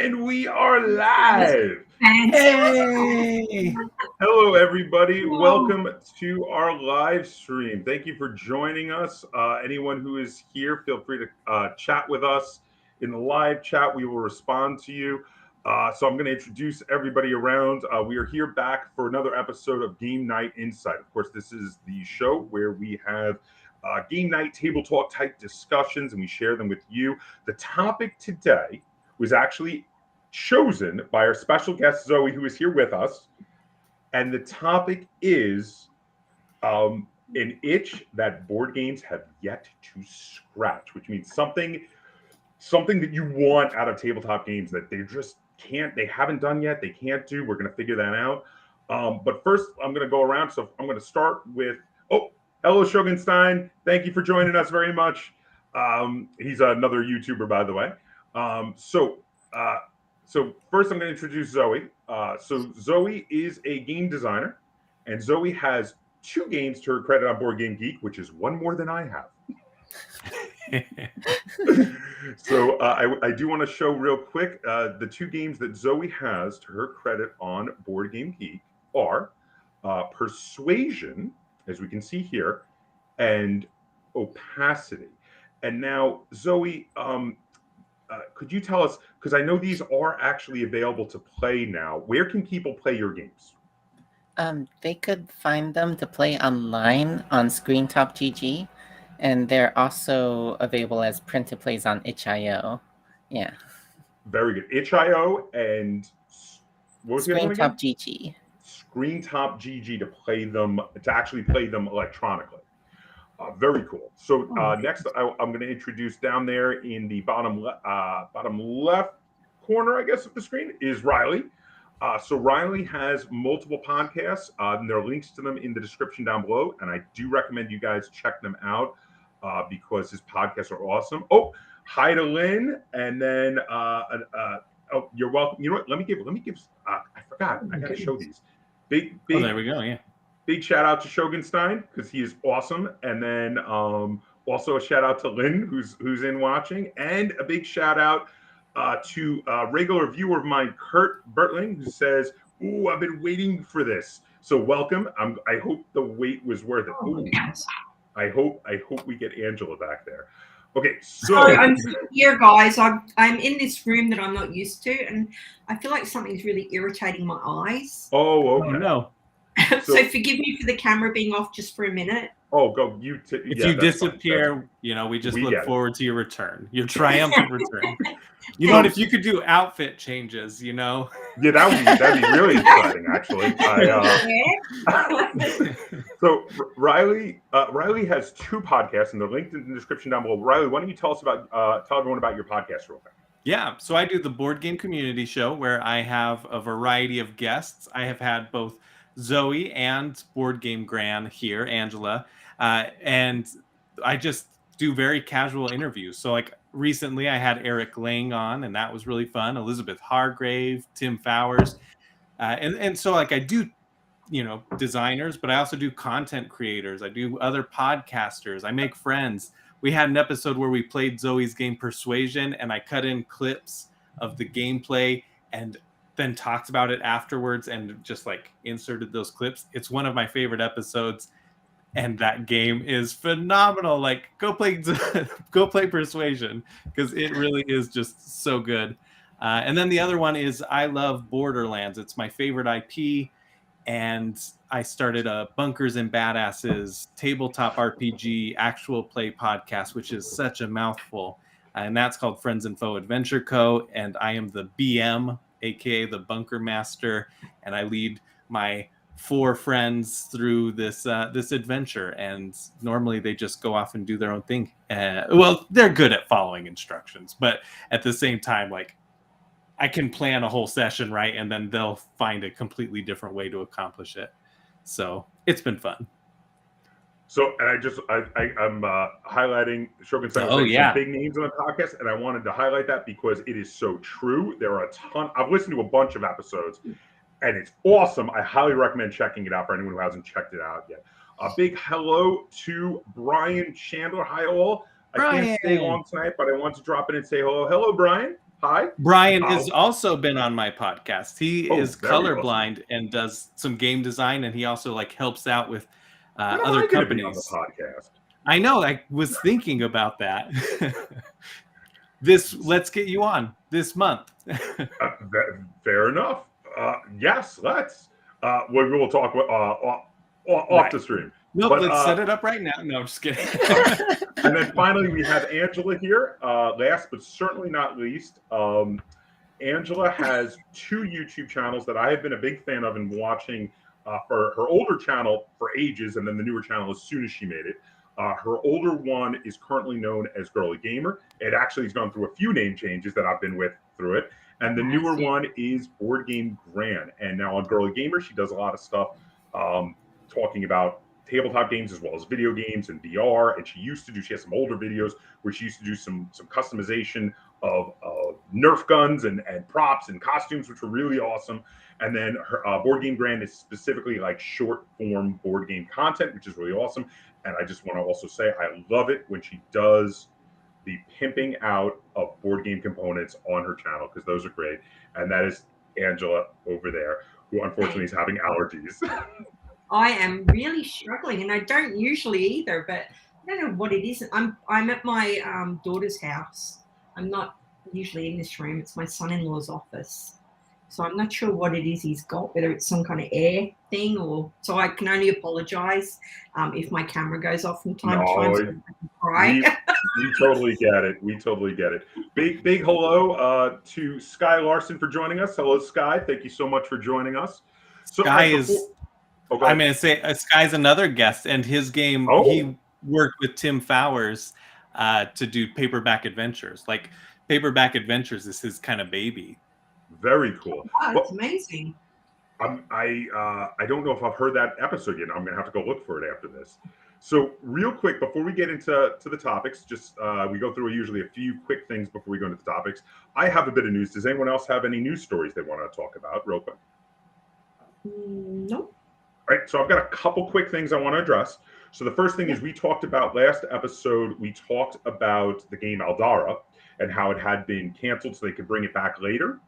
And we are live. Hey! Hello, everybody. Welcome to our live stream. Thank you for joining us. Anyone who is here, feel free to chat with us in the live chat. We will respond to you. So I'm going to introduce everybody around. We are here back for another episode of Game Night Insight. Of course, this is the show where we have game night table talk type discussions and we share them with you. The topic today was actually chosen by our special guest, Xoe, who is here with us. And the topic is an itch that board games have yet to scratch, which means something that you want out of tabletop games that they just can't, they haven't done yet, they can't do. We're going to figure that out. But first, I'm going to go around. So I'm going to start with, hello, Shogunstein. Thank you for joining us very much. He's another YouTuber, by the way. So first, I'm going to introduce Xoe. So Xoe is a game designer, and Xoe has 2 games to her credit on Board Game Geek, which is one more than I have. So I do want to show real quick the 2 games that Xoe has to her credit on Board Game Geek are Persuasion, as we can see here, and Opacity. And now, Xoe, could you tell us, because I know these are actually available to play now, where can people play your games? They could find them to play online on ScreenTop.gg, and they're also available as print-to plays on itch.io. Yeah. Very good. itch.io and what was the other one again? ScreenTop.gg. ScreenTop.gg to actually play them electronically. Very cool. So next, I'm going to introduce down there in the bottom left corner, I guess, of the screen is Riley. So Riley has multiple podcasts, and there are links to them in the description down below. And I do recommend you guys check them out because his podcasts are awesome. Oh, hi to Lynn, and then you're welcome. You know what? Let me give. I forgot. I got to show these. Big. Oh, there we go. Yeah. Big shout out to Shogunstein because he is awesome, and then also a shout out to Lynn who's in watching, and a big shout out to a regular viewer of mine, Kurt Bertling, who says, "Ooh, I've been waiting for this." So welcome. I hope the wait was worth it. Ooh, I hope we get Angela back there. Okay, so sorry, I'm here, guys. I'm in this room that I'm not used to, and I feel like something's really irritating my eyes. Oh, okay. Oh, no. So forgive me for the camera being off just for a minute. Oh, go you. If you disappear, we just look forward to your return, your triumphant return. You know what? If you could do outfit changes, Yeah, that'd be really exciting, actually. So Riley has 2 podcasts, and they're linked in the description down below. Riley, why don't you tell everyone about your podcast real quick? Yeah, so I do the Board Game Community Show, where I have a variety of guests. I have had both Xoe and Board Game Gran here, Angela, and I just do very casual interviews. So like recently I had Eric Lang on, and that was really fun. Elizabeth Hargrave, Tim Fowers, and so like I do designers, but I also do content creators. I do other podcasters. I make friends. We had an episode where we played Zoe's game Persuasion, and I cut in clips of the gameplay and then talked about it afterwards and just like inserted those clips. It's one of my favorite episodes, and that game is phenomenal. Like go play Persuasion, because it really is just so good. And then the other one is I love Borderlands. It's my favorite IP, and I started a Bunkers and Badasses tabletop RPG actual play podcast, which is such a mouthful, and that's called Friends and Foe Adventure Co. And I am the BM, aka the Bunker Master, and I lead my 4 friends through this adventure. And normally they just go off and do their own thing. Well, they're good at following instructions, but at the same time, like I can plan a whole session, right, and then they'll find a completely different way to accomplish it. So it's been fun. So, and I'm highlighting Shogun some big names on the podcast, and I wanted to highlight that because it is so true. There are a ton. I've listened to a bunch of episodes, and it's awesome. I highly recommend checking it out for anyone who hasn't checked it out yet. A big hello to Brian Chandler. Hi, all. I can't stay long tonight, but I want to drop in and say hello. Hello, Brian. Hi. Brian has also been on my podcast. He is very colorblind and does some game design, and he also like helps out with When am other I gonna be on companies. the podcast? I know. I was thinking about that. Let's get you on this month. Fair enough. Yes, let's. We will talk off the stream. Nope, But, let's set it up right now. No, I'm just kidding. And then finally, we have Angela here. Last but certainly not least, Angela has 2 YouTube channels that I have been a big fan of and watching for her older channel for ages, and then the newer channel as soon as she made it. Her older one is currently known as GirlyGamer. It actually has gone through a few name changes that I've been with through it. And the newer one is Board Game Gran. And now on GirlyGamer, she does a lot of stuff talking about tabletop games as well as video games and VR. And she has some older videos where she used to do some customization of Nerf guns and props and costumes, which were really awesome. And then her Board Game Gran is specifically like short form board game content, which is really awesome. And I just want to also say I love it when she does the pimping out of board game components on her channel, because those are great. And that is Angela over there, who unfortunately is having allergies. I am really struggling, and I don't usually either, but I don't know what it is. I'm at my daughter's house. I'm not usually in this room. It's my son-in-law's office. So I'm not sure what it is he's got, whether it's some kind of air thing or... So I can only apologize if my camera goes off from time to time. So I can cry. We totally get it. We totally get it. Big hello to Sky Larson for joining us. Hello, Sky. Thank you so much for joining us. So Sky is... I'm going to say Sky's another guest, and his game, he worked with Tim Fowers to do Paperback Adventures. Like, Paperback Adventures is his kind of baby. Very cool. Oh, that's amazing. I don't know if I've heard that episode yet. I'm going to have to go look for it after this. So real quick, before we get into the topics, just we go through usually a few quick things before we go into the topics. I have a bit of news. Does anyone else have any news stories they want to talk about real quick? Nope. All right, so I've got a couple quick things I want to address. So the first thing is we talked about last episode, we talked about the game Aldara and how it had been canceled so they could bring it back later.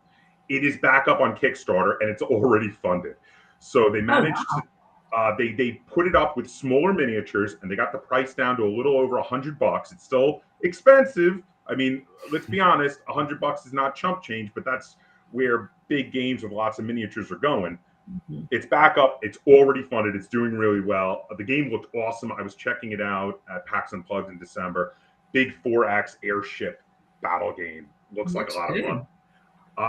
It is back up on Kickstarter and it's already funded. So they managed to, they put it up with smaller miniatures and they got the price down to a little over $100. It's still expensive. I mean, let's be honest, $100 is not chump change, but that's where big games with lots of miniatures are going. It's back up. It's already funded. It's doing really well. The game looked awesome. I was checking it out at PAX Unplugged in December. Big 4X airship battle game. Looks like a lot of fun.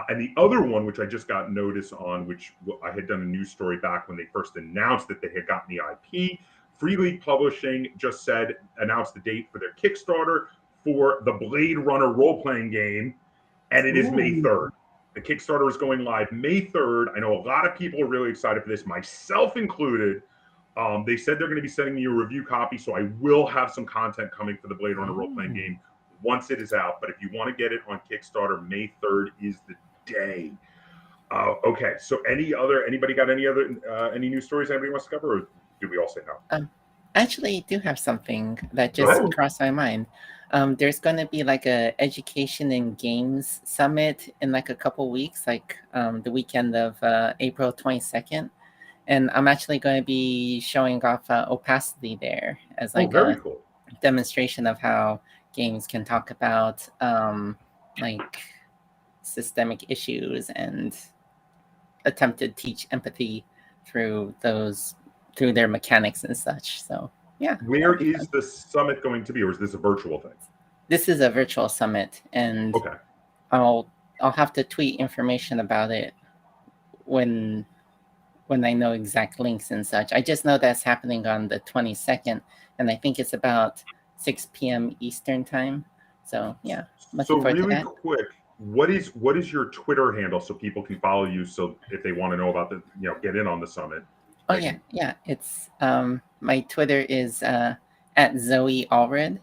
And the other one, which I just got notice on, which I had done a news story back when they first announced that they had gotten the IP, Free League Publishing just announced the date for their Kickstarter for the Blade Runner role-playing game, and it is May 3rd. The Kickstarter is going live May 3rd. I know a lot of people are really excited for this, myself included. They said they're going to be sending me a review copy, so I will have some content coming for the Blade Runner role-playing game once it is out. But if you want to get it on Kickstarter, May 3rd is the day. Okay, so anybody got any news stories anybody wants to cover, or do we all say no? I actually do have something that just crossed my mind. There's going to be like a education and games summit in like a couple weeks, like the weekend of April 22nd. And I'm actually going to be showing off Opacity there as like a demonstration of how games can talk about like systemic issues and attempt to teach empathy through their mechanics and such. So yeah. Where is the summit going to be, or is this a virtual thing? This is a virtual summit, and I'll have to tweet information about it when I know exact links and such. I just know that's happening on the 22nd, and I think it's about 6 p.m. Eastern time. So yeah. So really quick, what is your Twitter handle so people can follow you? So if they want to know about get in on the summit. Oh yeah. It's my Twitter is at Xoe Allred,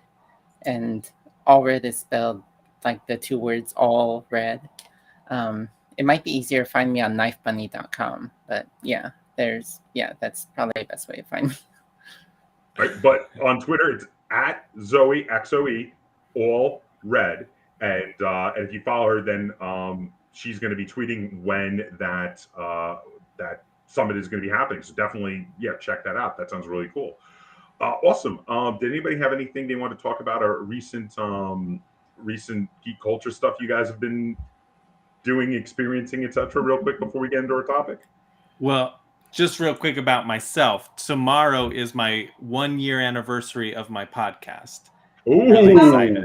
and Allred is spelled like the two words all red. It might be easier to find me on knifebunny.com, but that's probably the best way to find me. Right, but on Twitter it's at Xoe XOE all red, And if you follow her, then she's going to be tweeting when that that summit is going to be happening. So definitely, yeah, check that out. That sounds really cool. Awesome. Did anybody have anything they want to talk about, or recent geek culture stuff you guys have been doing, experiencing, etc.? Real quick before we get into our topic. Well, just real quick about myself. Tomorrow is my 1-year anniversary of my podcast. Oh, really excited!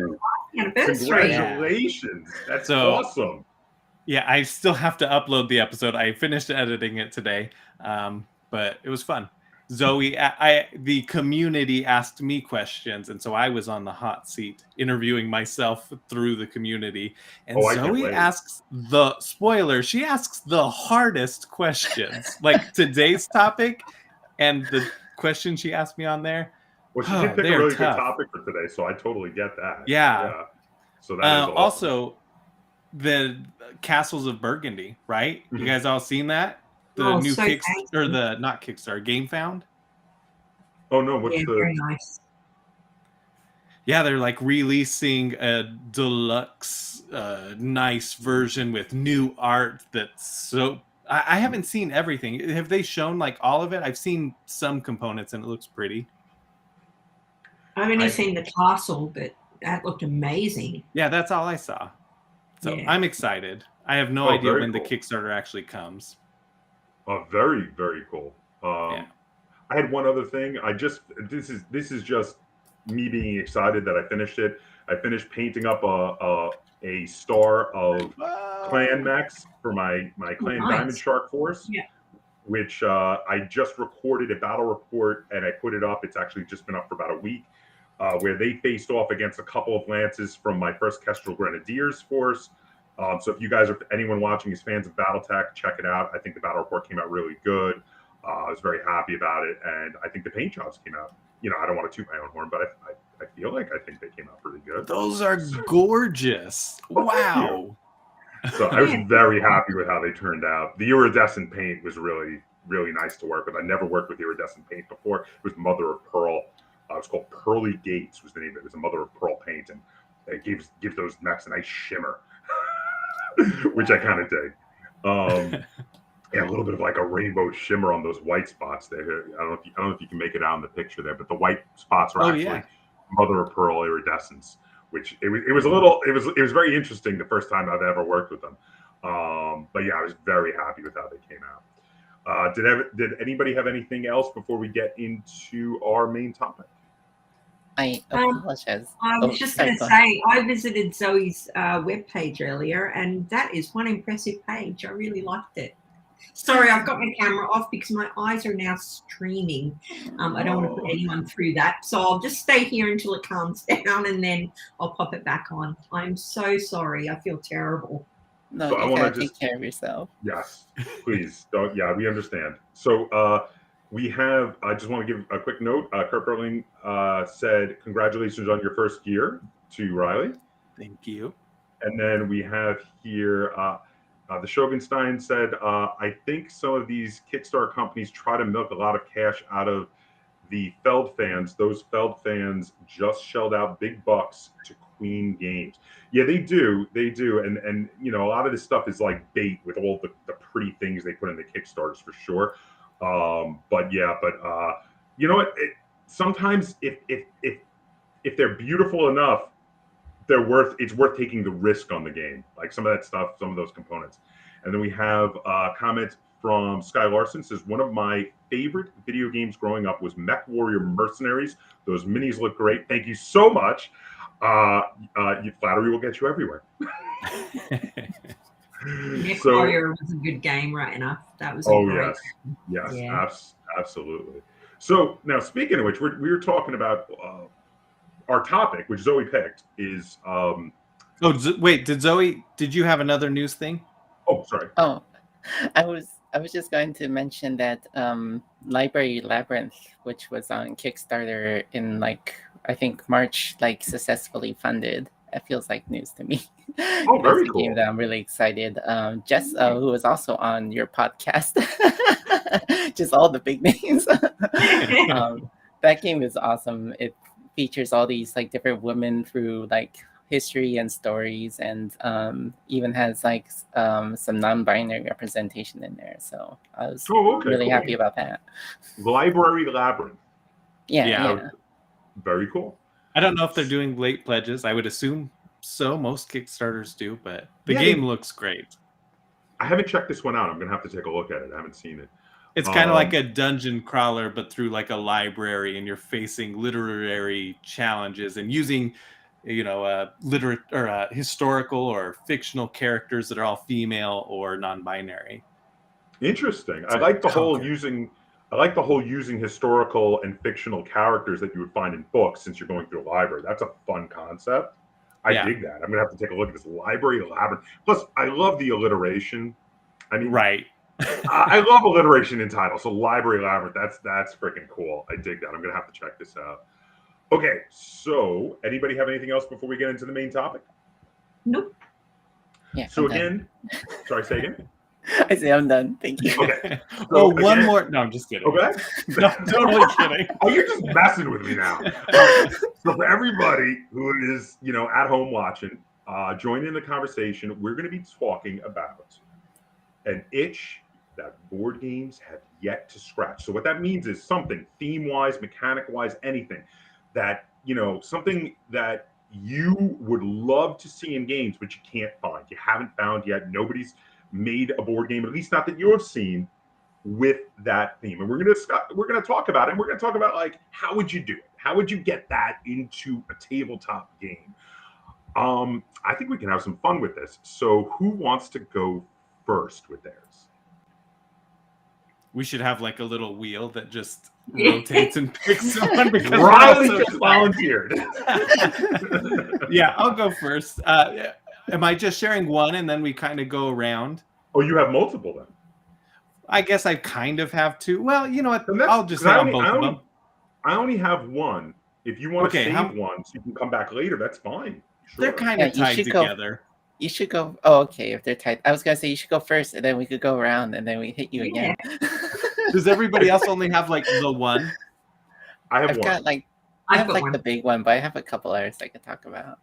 Congratulations! Yeah. That's awesome. Yeah, I still have to upload the episode. I finished editing it today, but it was fun. Zoe, the community asked me questions, and so I was on the hot seat interviewing myself through the community. And Zoe asks she asks the hardest questions, like today's topic, and the question she asked me on there. Well, she did pick a really good topic for today, so I totally get that. Yeah. So that is awesome. Also, the Castles of Burgundy, right? Mm-hmm. You guys all seen that? The new Kickstarter, not Kickstarter, Game Found. Oh no, what's very nice. Yeah, they're like releasing a deluxe, nice version with new art. That's so. I haven't seen everything. Have they shown like all of it? I've seen some components, and it looks pretty. I've only seen the castle, but that looked amazing. Yeah, that's all I saw. So I'm excited. I have no idea when the Kickstarter actually comes. Very, very cool. I had one other thing. This is just me being excited that I finished it. I finished painting up a star of clan mechs for my clan Diamond Shark Force. Yeah. Which I just recorded a battle report and I put it up. It's actually just been up for about a week, where they faced off against a couple of lances from my first Kestrel Grenadiers force. So if you guys are, anyone watching is fans of BattleTech, check it out. I think the battle report came out really good. I was very happy about it, and I think the paint jobs came out. You know, I don't want to toot my own horn, but I feel like I think they came out pretty good. Those are gorgeous. Wow. So I was very happy with how they turned out. The iridescent paint was really, really nice to work with. I never worked with iridescent paint before. It was Mother of Pearl. It was called Pearly Gates was the name of it. It was a Mother of Pearl paint, and it gives those mechs a nice shimmer. Which I kind of dig. And a little bit of like a rainbow shimmer on those white spots there. I don't know if you can make it out in the picture there, but the white spots are actually Mother of Pearl iridescence. Which it was very interesting the first time I've ever worked with them. But yeah, I was very happy with how they came out. Did anybody have anything else before we get into our main topic? I apologize. I was just going to say, I visited Zoe's webpage earlier, and that is one impressive page. I really liked it. Sorry, I've got my camera off because my eyes are now streaming. I don't want to put anyone through that. So I'll just stay here until it calms down, and then I'll pop it back on. I'm so sorry. I feel terrible. No, so you gotta take care of yourself. Yes, please. Don't. Yeah, we understand. So I just want to give a quick note. Kurt Berling said, congratulations on your first year to Riley. Thank you. And then we have here, the Shogunstein said, I think some of these Kickstarter companies try to milk a lot of cash out of the Feld fans. Those Feld fans just shelled out big bucks to Queen Games. Yeah, they do. They do. And you know, a lot of this stuff is like bait with all the pretty things they put in the Kickstarters for sure. But you know what? Sometimes if they're beautiful enough, it's worth taking the risk on the game. Like some of that stuff, some of those components. And then we have a comment from Sky Larson. Says, one of my favorite video games growing up was Mech Warrior Mercenaries. Those minis look great. Thank you so much. Flattery will get you everywhere. Mech Warrior was a good game, right enough. That was yes, absolutely. So now, speaking of which, we were talking about our topic, which Zoe picked, is. Wait, did you have another news thing? Oh, sorry. Oh, I was just going to mention that Library Labyrinth, which was on Kickstarter in I think March, successfully funded. It feels like news to me. Oh, very cool. Game that I'm really excited. Jess, who was also on your podcast, just all the big names. That game is awesome. It features all these different women through history and stories, and even has like some non-binary representation in there. So I was really happy about that. Library Labyrinth. Yeah. Very cool. I don't know if they're doing late pledges. I would assume so. Most Kickstarters do, but the game looks great. I haven't checked this one out. I'm gonna have to take a look at it. I haven't seen it. It's kind of like a dungeon crawler, but through like a library, and you're facing literary challenges and using, historical or fictional characters that are all female or non-binary. Interesting. I like the whole using historical and fictional characters that you would find in books, since you're going through a library. That's a fun concept. I dig that. I'm gonna have to take a look at this Library Labyrinth. Plus, I love the alliteration. I mean, right. I love alliteration in titles. So Library Labyrinth, that's freaking cool. I dig that. I'm gonna have to check this out. Okay, so anybody have anything else before we get into the main topic? Nope. Yeah. So again, sorry, say again. I say I'm done. Thank you. Okay. So one more. No, I'm just kidding. Okay. No, totally kidding. Oh, you're just messing with me now. So for everybody who is, at home watching, join in the conversation. We're going to be talking about an itch that board games have yet to scratch. So what that means is something theme-wise, mechanic-wise, anything that, something that you would love to see in games, but you can't find. You haven't found yet. Nobody's made a board game, at least not that you've seen, with that theme. And we're going to talk about it. And we're going to talk about, like, how would you do it? How would you get that into a tabletop game? I think we can have some fun with this. So who wants to go first with theirs? We should have like a little wheel that just rotates and picks someone, because Riley just volunteered. Yeah, I'll go first. Am I just sharing one and then we kind of go around? Oh, you have multiple then? I guess I kind of have two. Well, you know what? I'll just say on both of them. I only have one. If you want to save one so you can come back later, that's fine. Sure. They're kind of tied together. You should go. Oh, okay. If they're tied, I was gonna say you should go first, and then we could go around, and then we hit you again. Does everybody else only have like the one? I've one. Got like I have like the big one, but I have a couple others I could talk about.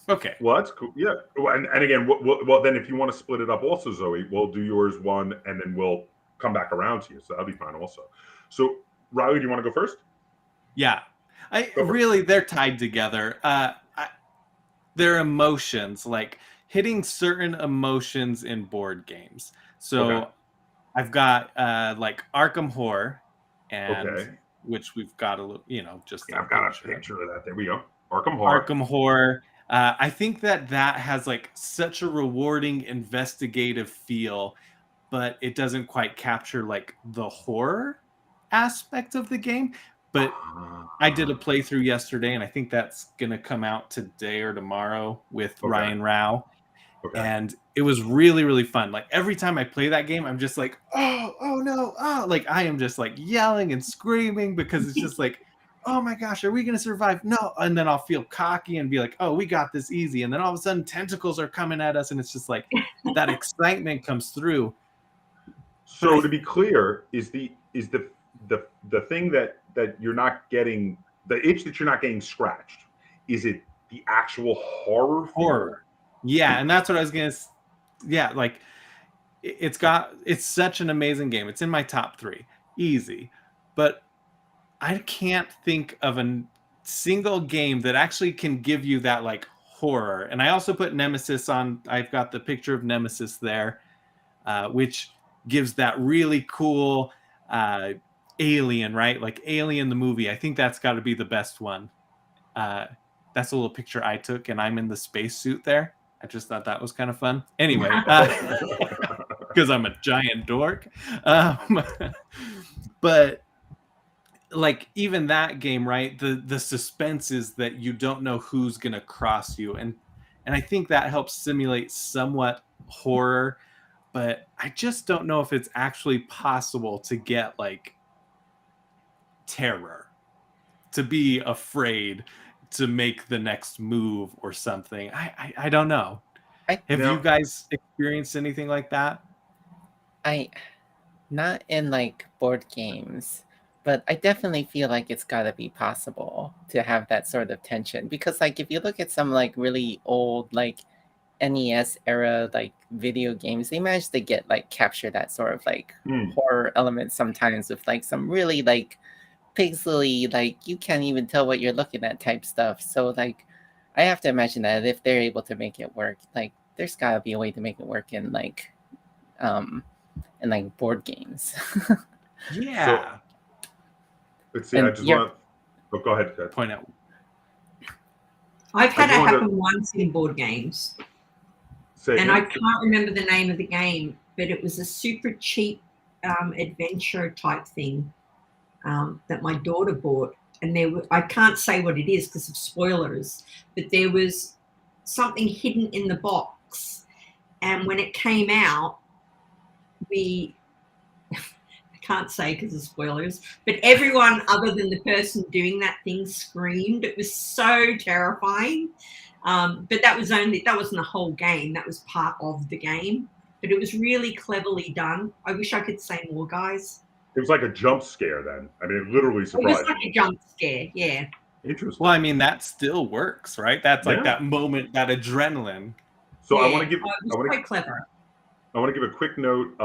Okay. Well, that's cool. Yeah. And again, well, then if you want to split it up, also, Zoe, we'll do yours one, and then we'll come back around to you. So that'll be fine, also. So, Riley, do you want to go first? Yeah. They're tied together. Their emotions, like hitting certain emotions in board games. So I've got like Arkham Horror, and which we've got a little, just I've got a picture of that. There we go. Arkham Horror. Arkham Horror. I think that has like such a rewarding investigative feel, but it doesn't quite capture like the horror aspect of the game. But I did a playthrough yesterday, and I think that's going to come out today or tomorrow with Ryan Rao. And it was really, really fun. Like every time I play that game, I'm just like, oh no, like I am just like yelling and screaming, because it's just like, oh my gosh, are we going to survive? No. And then I'll feel cocky and be like, oh, we got this easy. And then all of a sudden tentacles are coming at us, and it's just like that excitement comes through. So to be clear, is the thing that you're not getting, the itch that you're not getting scratched, is it the actual horror? Yeah, and that's what I was gonna. Yeah, like it's such an amazing game. It's in my top 3, easy. But I can't think of a single game that actually can give you that like horror. And I also put Nemesis on. I've got the picture of Nemesis there, which gives that really cool Alien, right? Like Alien the movie. I think that's got to be the best one. That's a little picture I took, and I'm in the spacesuit there. I just thought that was kind of fun. Anyway, because I'm a giant dork. But like even that game, right? The suspense is that you don't know who's gonna cross you, and I think that helps simulate somewhat horror. But I just don't know if it's actually possible to get like terror, to be afraid to make the next move or something. I don't know. Have you guys experienced anything like that? Not in like board games, But I definitely feel like it's got to be possible to have that sort of tension, because like if you look at some like really old like NES era like video games, they managed to get like capture that sort of like horror element sometimes with like some really like pixely, like you can't even tell what you're looking at type stuff. So like I have to imagine that if they're able to make it work, like there's gotta be a way to make it work in like board games. Yeah. So, let's see. And I just want to go ahead. Point out. I've had it happen once in board games. And I can't remember the name of the game, but it was a super cheap adventure type thing that my daughter bought. And I can't say what it is because of spoilers, but there was something hidden in the box. And when it came out, I can't say because of spoilers, but everyone other than the person doing that thing screamed. It was so terrifying. But that wasn't the whole game. That was part of the game. But it was really cleverly done. I wish I could say more, guys. It was like a jump scare then. I mean, it literally surprised. It was like a jump scare, yeah. Interesting. Well, I mean, that still works, right? That's like that moment, that adrenaline. So I want to give. It was quite clever. I want to give a quick note.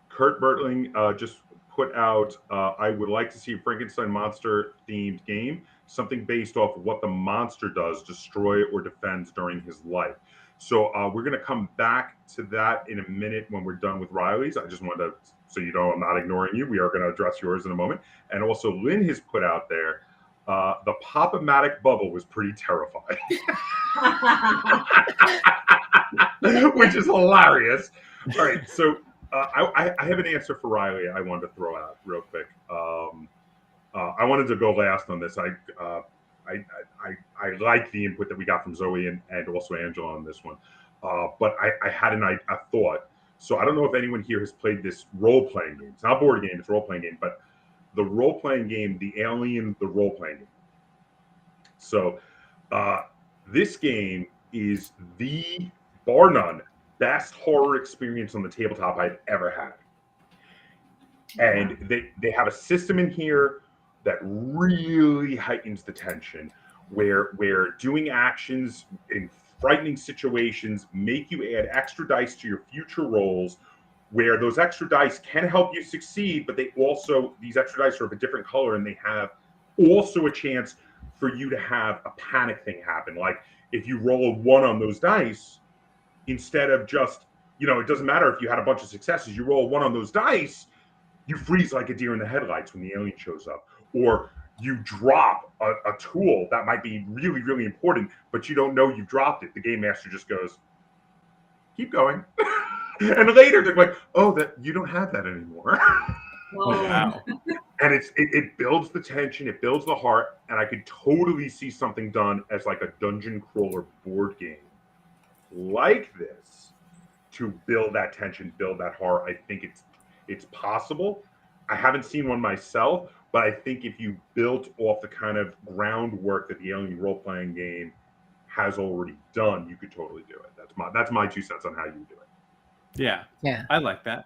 Kurt Bertling just put out. I would like to see a Frankenstein monster themed game, something based off of what the monster does, destroy or defends during his life. So we're going to come back to that in a minute when we're done with Riley's. I just wanted to, so you know I'm not ignoring you. We are going to address yours in a moment. And also Lynn has put out there, the Pop-O-Matic bubble was pretty terrifying. Which is hilarious. All right, so I have an answer for Riley I wanted to throw out real quick. I wanted to go last on this. I like the input that we got from Zoe and also Angela on this one. But I had a thought. So I don't know if anyone here has played this role-playing game. It's not a board game, it's a role-playing game, but the role-playing game, The Alien, the role-playing game. So this game is the, bar none, best horror experience on the tabletop I've ever had. And they have a system in here that really heightens the tension, where doing actions in frightening situations make you add extra dice to your future rolls, where those extra dice can help you succeed, but these extra dice are of a different color, and they have also a chance for you to have a panic thing happen. Like if you roll a 1 on those dice, instead of just, it doesn't matter if you had a bunch of successes, you roll a 1 on those dice, you freeze like a deer in the headlights when the alien shows up. Or you drop a tool that might be really, really important, but you don't know you dropped it. The game master just goes, keep going. And later they're like, oh, that you don't have that anymore. Wow. And it builds the tension, it builds the heart, and I could totally see something done as like a dungeon crawler board game like this to build that tension, build that horror. I think it's possible. I haven't seen one myself, but I think if you built off the kind of groundwork that the Alien role-playing game has already done, you could totally do it. That's my 2 cents on how you do it. Yeah. I like that.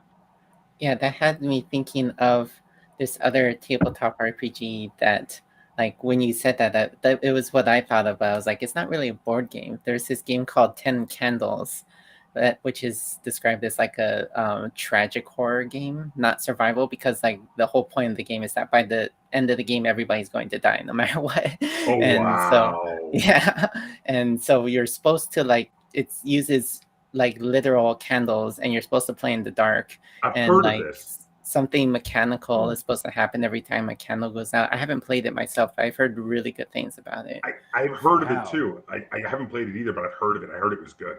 Yeah, that had me thinking of this other tabletop RPG that, like, when you said that it was what I thought of. I was like, it's not really a board game. There's this game called 10 Candles, which is described as like a tragic horror game, not survival, because like the whole point of the game is that by the end of the game, everybody's going to die no matter what. Oh, and wow. So, yeah. And so you're supposed to, like, it uses like literal candles, and you're supposed to play in the dark. I've and heard like of this. Something mechanical is supposed to happen every time a candle goes out. I haven't played it myself, but I've heard really good things about it. I've heard of it too. I haven't played it either, but I've heard of it. I heard it was good.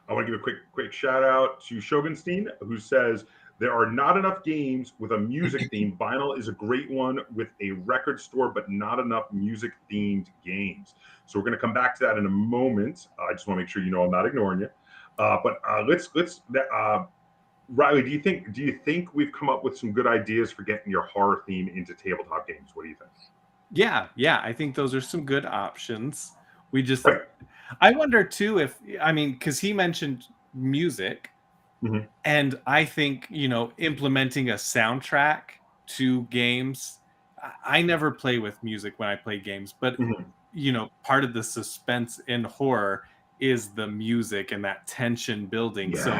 I want to give a quick shout out to Shogunstein, who says, there are not enough games with a music theme. Vinyl is a great one with a record store, but not enough music themed games. So we're going to come back to that in a moment. I just want to make sure you know I'm not ignoring you. But let's Riley, do you think we've come up with some good ideas for getting your horror theme into tabletop games? What do you think? Yeah, I think those are some good options. I wonder too because he mentioned music, and I think implementing a soundtrack to games I never play with music when I play games, but part of the suspense in horror is the music and that tension building. Yes. So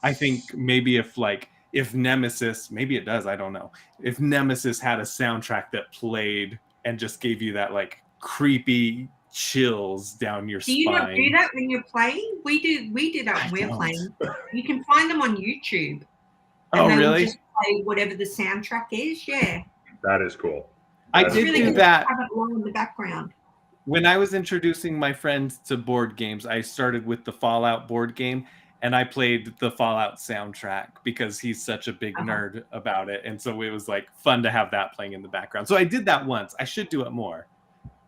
I think maybe if Nemesis, maybe it does, I don't know. If Nemesis had a soundtrack that played and just gave you that like creepy chills down your spine. Do you not do that when you're playing? We do that when we're playing. You can find them on YouTube. And they will just play whatever the soundtrack is. Yeah. That is cool. I did do that. Have it long in the background. When I was introducing my friends to board games, I started with the Fallout board game, and I played the Fallout soundtrack because he's such a big nerd about it. And so it was like fun to have that playing in the background. So I did that once. I should do it more.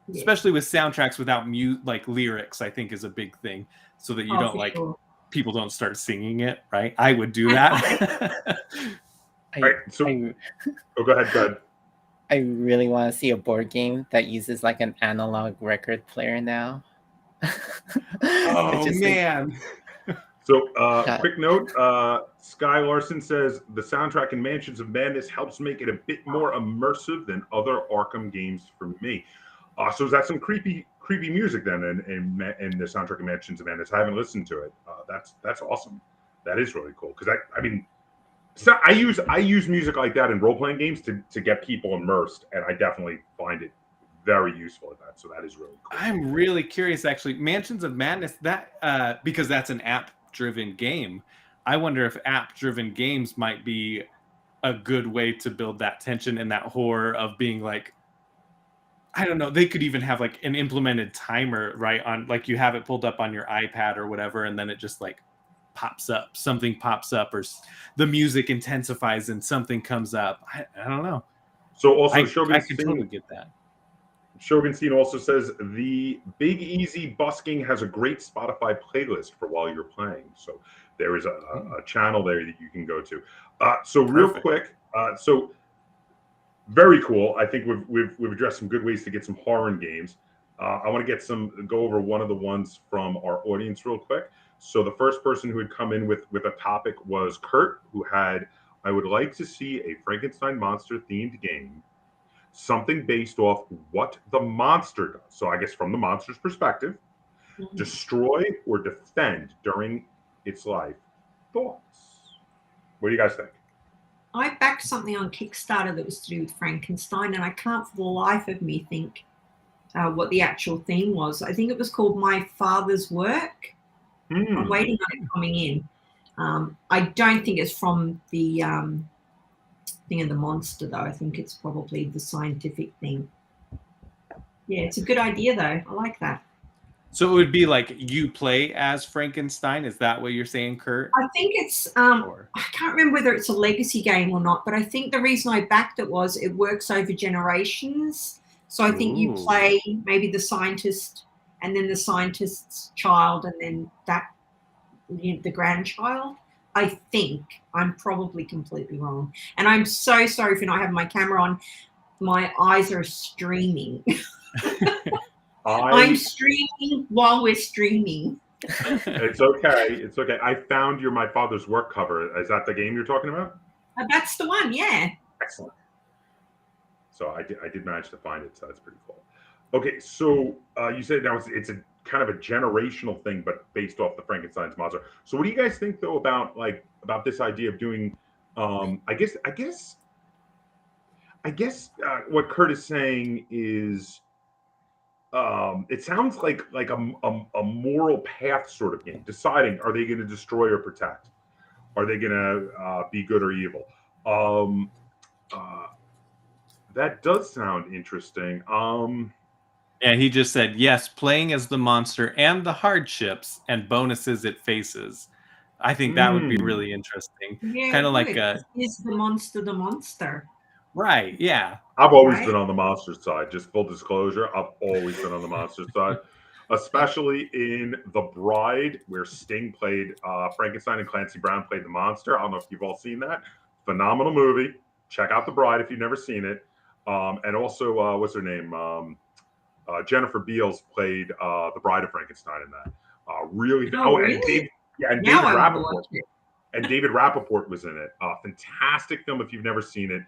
Yeah. Especially with soundtracks without like lyrics, I think is a big thing, so that you don't people don't start singing it, right? I would do that. All right, so go ahead. I really want to see a board game that uses like an analog record player now. Oh man. So quick note, Sky Larson says the soundtrack in Mansions of Madness helps make it a bit more immersive than other Arkham games for me. So is that some creepy music then in the soundtrack of Mansions of Madness? I haven't listened to it. That's awesome. That is really cool because I mean, so I use music like that in role playing games to get people immersed, and I definitely find it very useful at that. So that is really cool. I'm really curious, actually. Mansions of Madness, that because that's an app-driven game. I wonder if app-driven games might be a good way to build that tension and that horror of being like, I don't know. They could even have like an implemented timer, right? On like you have it pulled up on your iPad or whatever, and then it just like pops up. Something pops up, or the music intensifies and something comes up. I don't know. So also, I could totally get that. Shogunstein also says the Big Easy Busking has a great Spotify playlist for while you're playing. So there is a channel there that you can go to. So real quick, so very cool. I think we've addressed some good ways to get some horror in games. I want to go over one of the ones from our audience real quick. So the first person who had come in with a topic was Kurt, who had, I would like to see a Frankenstein monster themed game, something based off what the monster does. So I guess from the monster's perspective, destroy or defend during its life. Thoughts? What do you guys think? I backed something on Kickstarter that was to do with Frankenstein, and I can't for the life of me think what the actual theme was. I think it was called My Father's Work. I'm waiting on it coming in. I don't think it's from the thing of the monster, though. I think it's probably the scientific thing. Yeah, it's a good idea, though. I like that. So it would be like you play as Frankenstein? Is that what you're saying, Kurt? I think it's, I can't remember whether it's a legacy game or not, but I think the reason I backed it was it works over generations. So I think you play maybe the scientist and then the scientist's child and then the grandchild. I think. I'm probably completely wrong. And I'm so sorry for not having my camera on. My eyes are streaming. I'm streaming while we're streaming. It's okay. It's okay. I found your My Father's Work cover. Is that the game you're talking about? That's the one, yeah. Excellent. So I did manage to find it, so that's pretty cool. Okay, so you said now it's a kind of a generational thing, but based off the Frankenstein's monster. So what do you guys think though about this idea of doing? I guess what Kurt is saying is, it sounds like a moral path sort of game. Deciding, are they going to destroy or protect? Are they going to be good or evil? That does sound interesting. Yeah, he just said, yes, playing as the monster and the hardships and bonuses it faces. I think that would be really interesting. Yeah, kind of like is the monster the monster? Right, yeah. I've always been on the monster side. Just full disclosure, I've always been on the monster side. Especially in The Bride, where Sting played Frankenstein and Clancy Brown played the monster. I don't know if you've all seen that. Phenomenal movie. Check out The Bride if you've never seen it. And also, what's her name? Jennifer Beals played the Bride of Frankenstein in that. Really? Really? And David Rappaport. And David Rappaport was in it. Fantastic film if you've never seen it.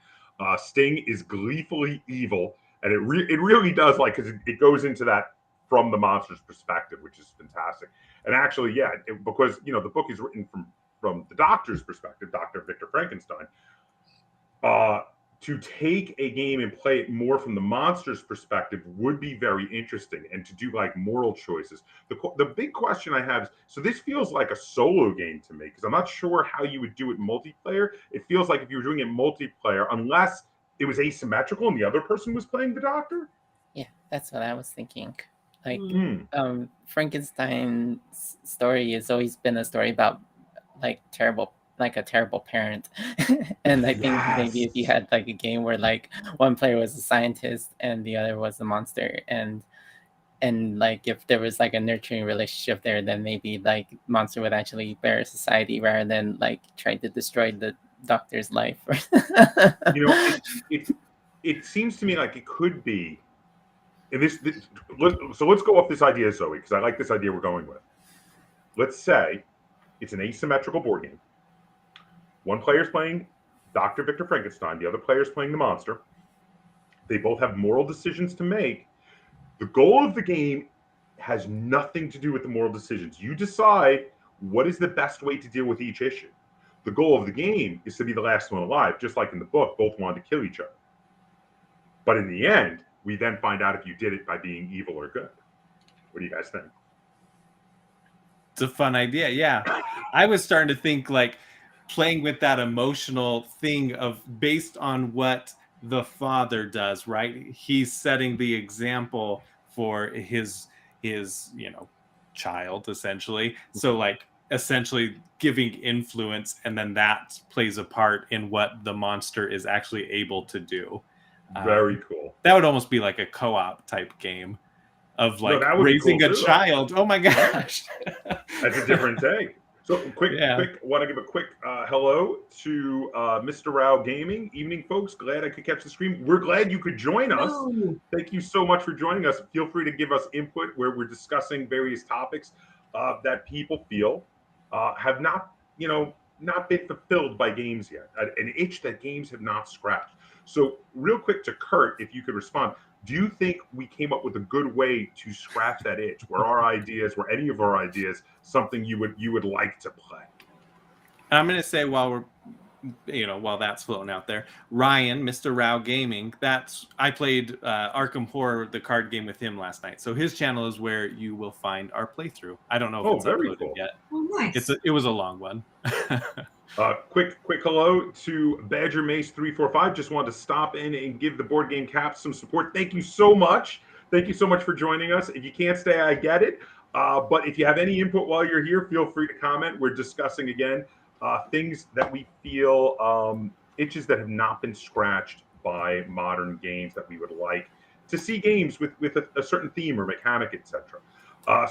Sting is gleefully evil, and it really does, like, because it goes into that from the monster's perspective, which is fantastic. And actually, yeah, because the book is written from the Doctor's perspective, Dr. Victor Frankenstein. To take a game and play it more from the monster's perspective would be very interesting, and to do like moral choices. The big question I have is, so this feels like a solo game to me, because I'm not sure how you would do it multiplayer. It feels like if you were doing it multiplayer, unless it was asymmetrical and the other person was playing the Doctor. Yeah, that's what I was thinking. Like, Frankenstein's story has always been a story about like a terrible parent. And I think maybe if you had like a game where like one player was a scientist and the other was a monster, and like if there was like a nurturing relationship there, then maybe like monster would actually better society rather than like try to destroy the Doctor's life. It seems to me like it could be. So let's go off this idea, Zoe, because I like this idea we're going with. Let's say it's an asymmetrical board game. One player is playing Dr. Victor Frankenstein. The other player is playing the monster. They both have moral decisions to make. The goal of the game has nothing to do with the moral decisions. You decide what is the best way to deal with each issue. The goal of the game is to be the last one alive, just like in the book, both wanted to kill each other. But in the end, we then find out if you did it by being evil or good. What do you guys think? It's a fun idea. Yeah. I was starting to think like playing with that emotional thing of based on what the father does, right? He's setting the example for his child, essentially. So like essentially giving influence, and then that plays a part in what the monster is actually able to do. Very cool. That would almost be like a co-op type game of like raising a child. Oh my gosh. That's a different take. So quick, want to give a quick hello to Mr. Rao Gaming. Evening, folks. Glad I could catch the stream. We're glad you could join us. Thank you so much for joining us. Feel free to give us input where we're discussing various topics that people feel have not been fulfilled by games yet. An itch that games have not scratched. So real quick to Kurt, if you could respond, do you think we came up with a good way to scratch that itch? Were any of our ideas something you would like to play? I'm going to say while that's floating out there, Ryan, Mr. Rao Gaming, I played Arkham Horror, the card game, with him last night. So his channel is where you will find our playthrough. I don't know if it's uploaded yet. Oh, nice. It was a long one. Quick hello to Badger Mace 345. Just wanted to stop in and give the Board Game Caps some support. Thank you so much. Thank you so much for joining us. If you can't stay, I get it. But if you have any input while you're here, feel free to comment. We're discussing again things that we feel itches that have not been scratched by modern games that we would like to see games with a certain theme or mechanic, etc.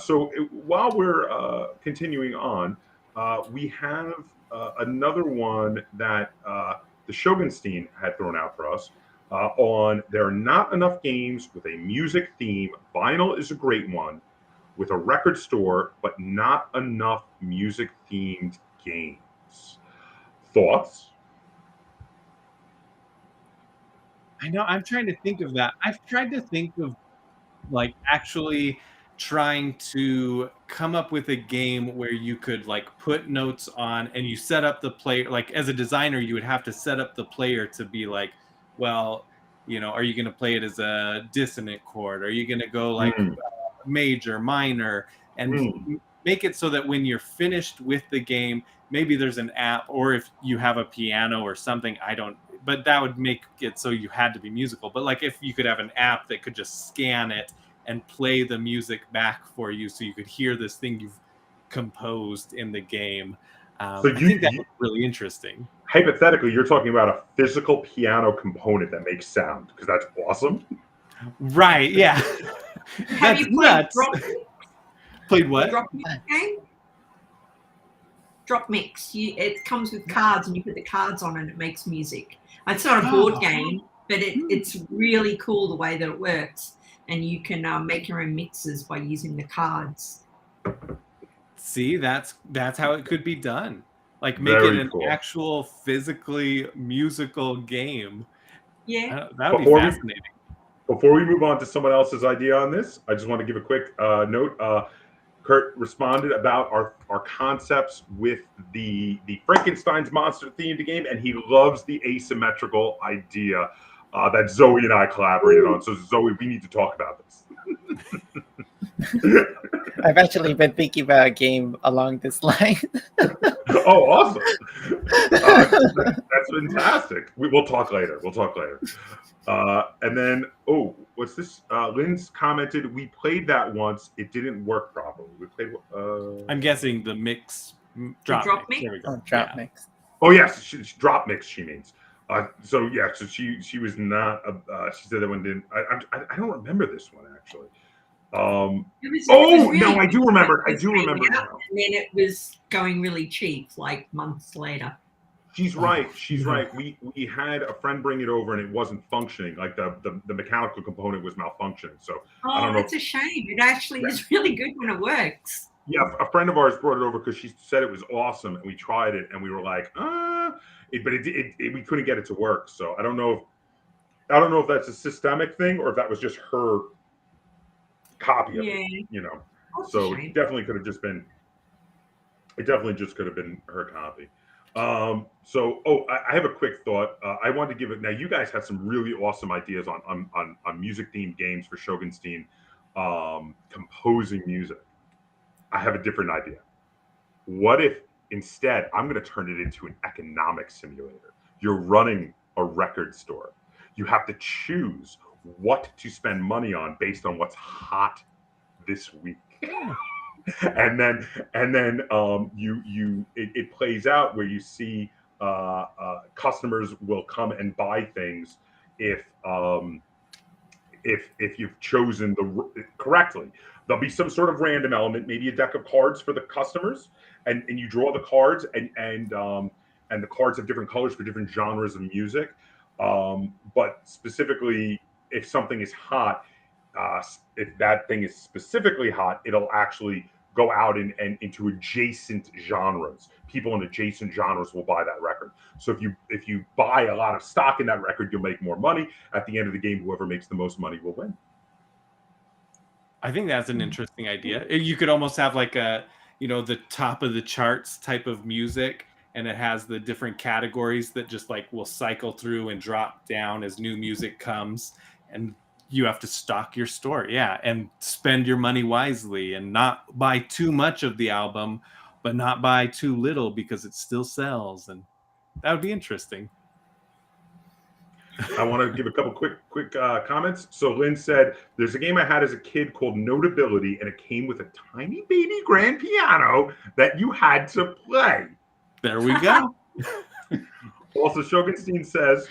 So while we're continuing on, we have another one that the Shogunstein had thrown out for us on there are not enough games with a music theme. Vinyl is a great one with a record store, but not enough music themed games. Thoughts? I know. I'm trying to think of that. I've tried to think of like actually trying to come up with a game where you could like put notes on and you set up the player. Like as a designer, you would have to set up the player to be like, well, are you going to play it as a dissonant chord? Are you going to go like major, minor, and make it so that when you're finished with the game, maybe there's an app, or if you have a piano or something, but that would make it so you had to be musical. But like if you could have an app that could just scan it and play the music back for you so you could hear this thing you've composed in the game. I think that was really interesting. Hypothetically, you're talking about a physical piano component that makes sound, because that's awesome. Right, yeah. Have you played Drop Mix? Played what? Drop Mix game? Drop Mix. It comes with cards and you put the cards on and it makes music. It's not a board game, but it's really cool the way that it works. And you can make your own mixes by using the cards. See, that's how it could be done. Like make it an actual physically musical game, Yeah. That would be Before we- fascinating. Before we move on to someone else's idea on this, I just want to give a quick note. Kurt responded about our concepts with the Frankenstein's monster themed game, and he loves the asymmetrical idea that Xoe and I collaborated on. So Xoe, we need to talk about this. I've actually been thinking about a game along this line. Oh, awesome! That's fantastic. We'll talk later. And then, what's this? Lynn's commented, we played that once. It didn't work properly. We played. I'm guessing the drop mix. There we go. Drop mix. Oh yes, drop mix. She means. So she was not. She said that one didn't. I don't remember this one actually. It was really no, I do remember. I do came remember out, now. And then it was going really cheap, like months later. She's right. She's right. We had a friend bring it over and it wasn't functioning. Like the mechanical component was malfunctioning. So I don't know. That's a shame. It actually is really good when it works. Yeah, a friend of ours brought it over because she said it was awesome, and we tried it, and we were like, but we couldn't get it to work. So I don't know if that's a systemic thing or if that was just her copy of it. You know, so it definitely could have just been. It definitely just could have been her copy. I have a quick thought. I wanted to give it. Now, you guys have some really awesome ideas on music themed games for Shogunstein, composing music. I have a different idea. What if instead I'm going to turn it into an economic simulator? You're running a record store. You have to choose what to spend money on based on what's hot this week. and then it plays out where you see customers will come and buy things if you've chosen correctly. There'll be some sort of random element, maybe a deck of cards for the customers, and you draw the cards, and the cards have different colors for different genres of music. But specifically, if something is hot, if that thing is specifically hot, it'll actually go out and into adjacent genres. People in adjacent genres will buy that record. So if you buy a lot of stock in that record, you'll make more money. At the end of the game, whoever makes the most money will win. I think that's an interesting idea. You could almost have like the top of the charts type of music, and it has the different categories that just like will cycle through and drop down as new music comes, and you have to stock your store, and spend your money wisely and not buy too much of the album, but not buy too little because it still sells, and that would be interesting. I want to give a couple quick comments. So Lynn said, there's a game I had as a kid called Notability, and it came with a tiny baby grand piano that you had to play. There we go. Also, Shogunstein says,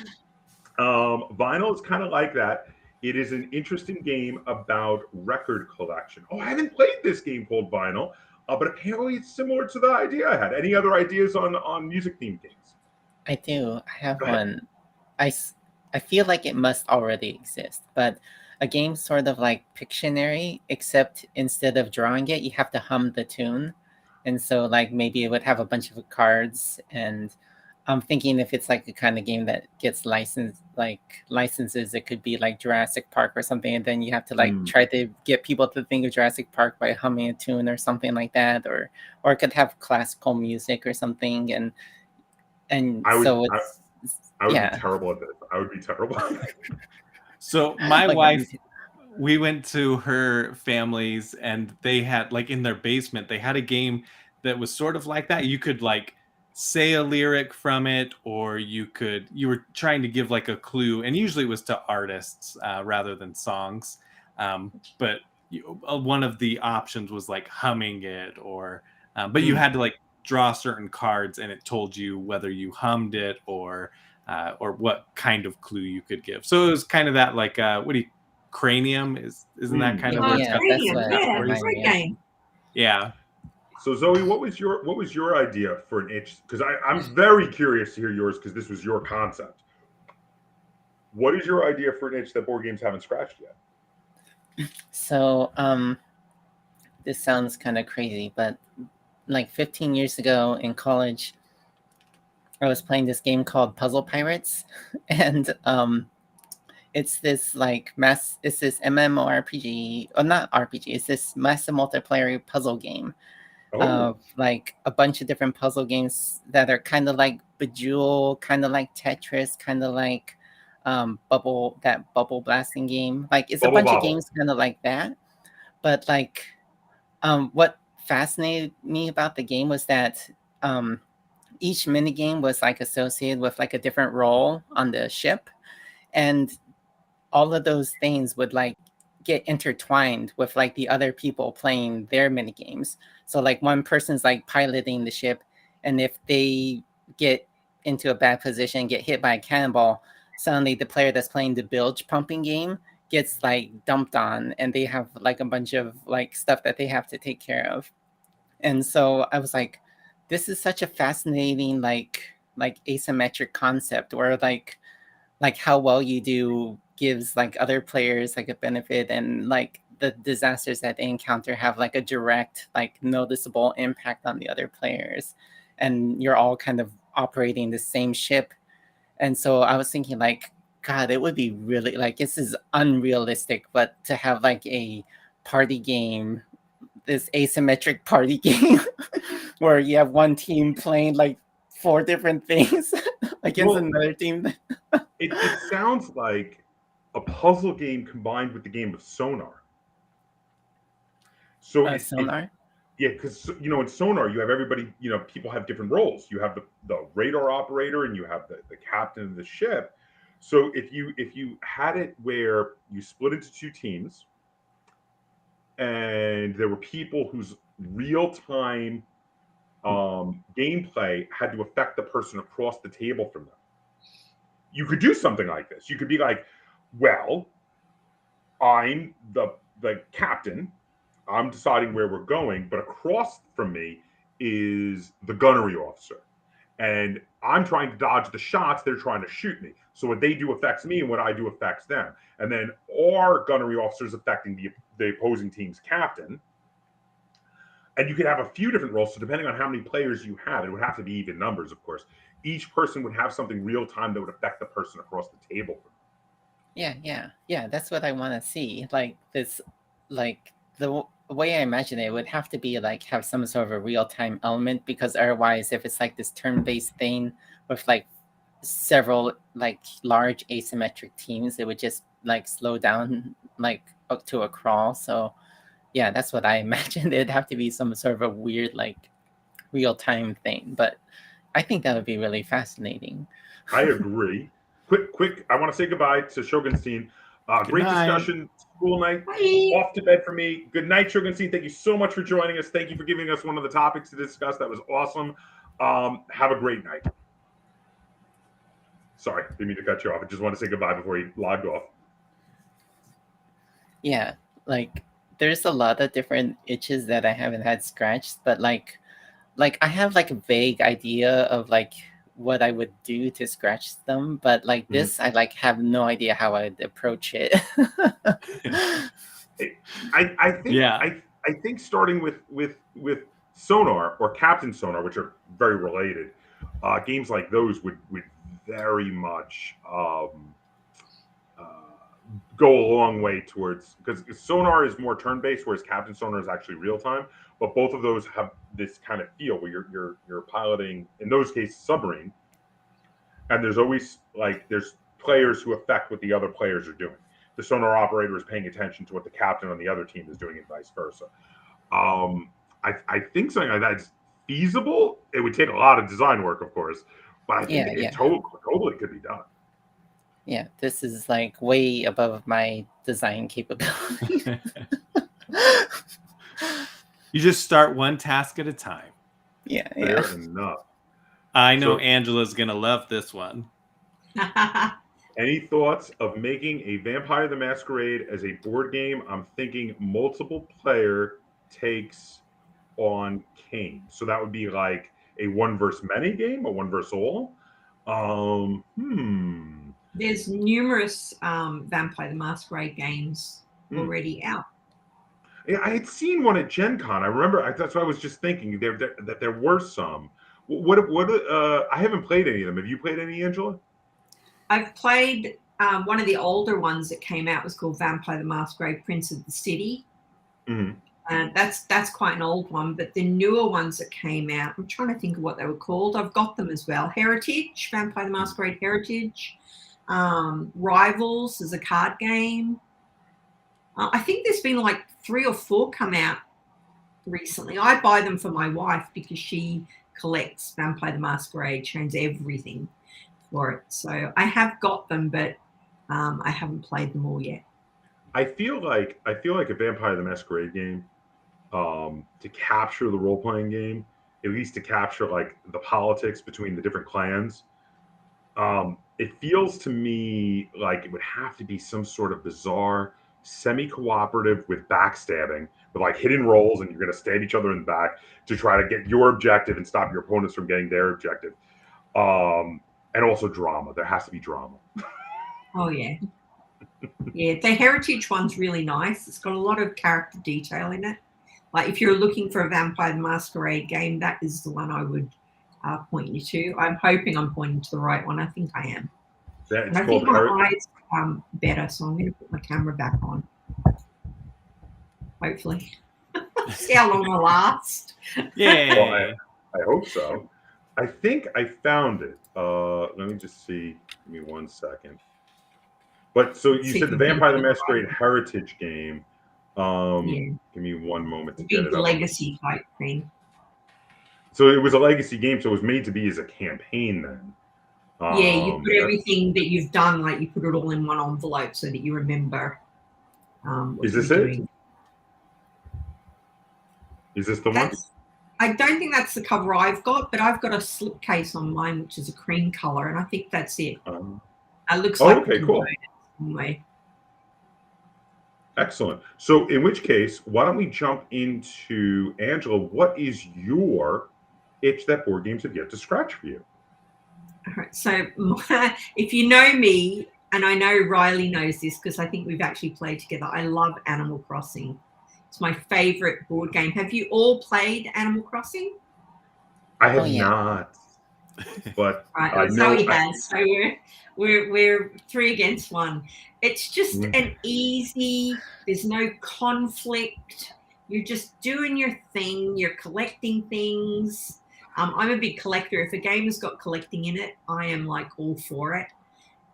vinyl is kind of like that. It is an interesting game about record collection. Oh, I haven't played this game called Vinyl, but apparently it's similar to the idea I had. Any other ideas on music-themed games? I do. I have one. I feel like it must already exist, but a game sort of like Pictionary, except instead of drawing it, you have to hum the tune. And so like maybe it would have a bunch of cards, and I'm thinking if it's like a kind of game that gets licenses, it could be like Jurassic Park or something, and then you have to like try to get people to think of Jurassic Park by humming a tune or something like that, or it could have classical music or something, and I would be terrible at this. I would be terrible. So my wife, we went to her family's, and they had like in their basement, they had a game that was sort of like that. You could like say a lyric from it, or you were trying to give like a clue, and usually it was to artists rather than songs. But one of the options was like humming it, or but you had to like draw certain cards, and it told you whether you hummed it or what kind of clue you could give. So it was kind of that like Cranium isn't that kind of where it's got that's great game. Yeah. So Zoe, what was your idea for an itch? Because I'm very curious to hear yours, because this was your concept. What is your idea for an itch that board games haven't scratched yet? So this sounds kind of crazy, but like 15 years ago in college, I was playing this game called Puzzle Pirates, and It's this like it's this MMORPG, or not RPG. It's this massive multiplayer puzzle game of like a bunch of different puzzle games that are kind of like Bejeweled, kind of like Tetris, kind of like bubble blasting game. Like it's a bunch of games kind of like that. But like what fascinated me about the game was that each minigame was like associated with like a different role on the ship, and all of those things would like get intertwined with like the other people playing their mini games. So like one person's like piloting the ship, and if they get into a bad position, get hit by a cannonball, suddenly the player that's playing the bilge pumping game gets like dumped on, and they have like a bunch of like stuff that they have to take care of. And so I was like, this is such a fascinating like asymmetric concept, where like how well you do gives like other players like a benefit, and like the disasters that they encounter have like a direct like noticeable impact on the other players, and you're all kind of operating the same ship. And so I was thinking like, God, it would be really like, this is unrealistic, but to have like a party game, this asymmetric party game where you have one team playing like 4 different things against another team. It sounds like a puzzle game combined with the game of Sonar. So Sonar? Yeah, because in Sonar you have everybody. People have different roles. You have the radar operator, and you have the captain of the ship. So if you had it where you split into 2 teams, and there were people whose real-time gameplay had to affect the person across the table from them, you could do something like this. You could be like, well, I'm the captain. I'm deciding where we're going, but across from me is the gunnery officer. And I'm trying to dodge the shots they're trying to shoot me. So what they do affects me, and what I do affects them. And then our gunnery officers affecting the opposing team's captain. And you could have a few different roles. So depending on how many players you have, it would have to be even numbers, of course. Each person would have something real time that would affect the person across the table. Yeah. That's what I want to see. Like this, like the way I imagine it would have to be like have some sort of a real time element, because otherwise, if it's like this turn based thing with like several like large asymmetric teams, it would just like slow down like up to a crawl. So yeah, that's what I imagined. It'd have to be some sort of a weird like real time thing, but I think that would be really fascinating. I agree. Quick, I want to say goodbye to Shogunstein. Great discussion. School night. Bye. Off to bed for me. Good night, Shogunstein. Thank you so much for joining us. Thank you for giving us one of the topics to discuss. That was awesome. Have a great night. Sorry, didn't mean to cut you off. I just want to say goodbye before you logged off. Yeah, like there's a lot of different itches that I haven't had scratched, but like I have like a vague idea of like what I would do to scratch them, but like this, I like have no idea how I'd approach it. I think starting with Sonar or Captain Sonar, which are very related, games like those would very much go a long way towards, because Sonar is more turn-based, whereas Captain Sonar is actually real-time. But both of those have this kind of feel where you're piloting, in those cases, submarine, and there's always like there's players who affect what the other players are doing. The sonar operator is paying attention to what the captain on the other team is doing, and vice versa. I think something like that is feasible. It would take a lot of design work, of course, but I think it totally could be done. Yeah, this is like way above my design capability. You just start one task at a time. Yeah. Fair enough. I know Angela's going to love this one. Any thoughts of making a Vampire the Masquerade as a board game? I'm thinking multiple player takes on Kane. So that would be like a 1 versus many game, a 1 versus all. There's numerous Vampire the Masquerade games already out. Yeah, I had seen one at Gen Con. I remember. That's what I was just thinking. That there were some. What? I haven't played any of them. Have you played any, Angela? I've played one of the older ones that came out was called Vampire the Masquerade Prince of the City. Mm-hmm. That's quite an old one, but the newer ones that came out, I'm trying to think of what they were called. I've got them as well. Heritage, Vampire the Masquerade Heritage. Rivals is a card game. I think there's been like 3 or 4 come out recently. I buy them for my wife because she collects Vampire the Masquerade. She owns everything for it. So I have got them, but I haven't played them all yet. I feel like a Vampire the Masquerade game, to capture the role-playing game, at least to capture like the politics between the different clans, it feels to me like it would have to be some sort of bizarre semi-cooperative with backstabbing, with like hidden roles, and you're going to stab each other in the back to try to get your objective and stop your opponents from getting their objective. And also drama. There has to be drama. Oh yeah. Yeah, the Heritage one's really nice. It's got a lot of character detail in it. Like if you're looking for a Vampire the Masquerade game, that is the one I would point you to. I'm hoping I'm pointing to the right one. I think I am. And I think my eyes better, so I'm going to put my camera back on. Hopefully. See how long I last. Yeah. Well, I hope so. I think I found it. Let me just see. Give me 1 second. But so you said the Vampire the Masquerade Heritage game. Yeah. Give me 1 moment to get it up. Legacy type thing. So it was a legacy game, so it was made to be as a campaign then. Yeah, you put everything that you've done, like you put it all in one envelope so that you remember. Is this it? Is this the one? I don't think that's the cover I've got, but I've got a slipcase on mine, which is a cream color, and I think that's it. It looks like okay, cool. Anyway. Excellent. So in which case, why don't we jump into Angela? What is your itch that board games have yet to scratch for you? All right. So if you know me, and I know Riley knows this because I think we've actually played together, I love Animal Crossing. It's my favorite board game. Have you all played Animal Crossing? I have not. But right, I know Zoe has. So we're 3 against 1. It's just an easy. There's no conflict. You're just doing your thing. You're collecting things. I'm a big collector. If a game has got collecting in it, I am like all for it.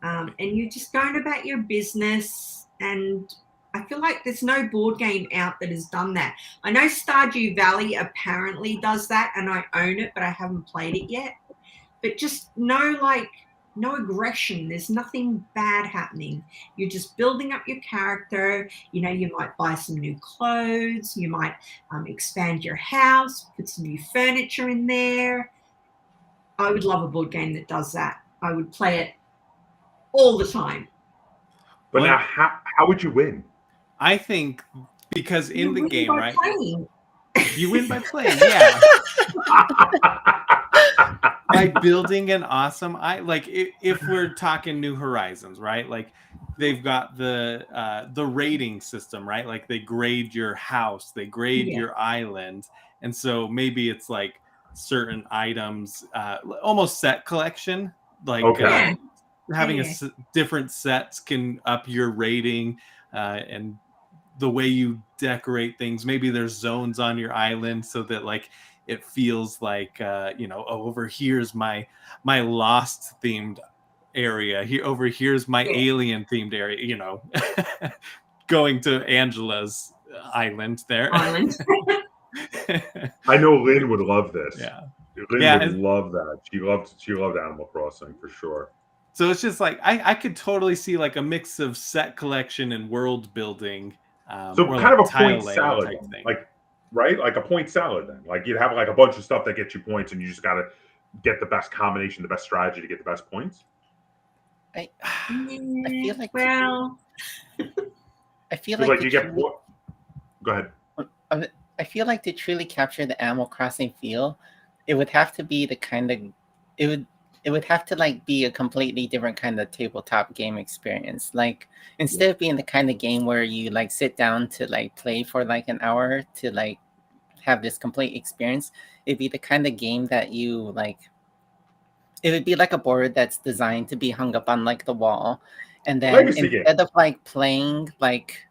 And you're just going about your business. And I feel like there's no board game out that has done that. I know Stardew Valley apparently does that, and I own it, but I haven't played it yet. But just no aggression. There's nothing bad happening. You're just building up your character. You know, you might buy some new clothes. You might expand your house, put some new furniture in there. I would love a board game that does that. I would play it all the time. But now, how would you win? I think because in the game, right? Playing. You win by playing, yeah. By building an awesome, if we're talking New Horizons, right? Like they've got the rating system, right? Like they grade your house, they grade your island, and so maybe it's like certain items, almost set collection, like having different sets can up your rating, and the way you decorate things. Maybe there's zones on your island so that like it feels like over here's my Lost themed area. Over here's my Alien themed area. Going to Angela's island there. I know Lynn would love this. Yeah, Lynn would love that. She loved Animal Crossing for sure. So it's just like I could totally see like a mix of set collection and world building. So kind of a point salad type thing. Right? Like a point salad then. Like you'd have like a bunch of stuff that gets you points and you just got to get the best combination, the best strategy to get the best points. I feel like you get Go ahead. I feel like to truly capture the Animal Crossing feel, it would have to be it would have to like be a completely different kind of tabletop game experience. Like instead of being the kind of game where you like sit down to like play for like an hour to like have this complete experience, it'd be the kind of game that it would be like a board that's designed to be hung up on like the wall, And then Legacy instead of like playing like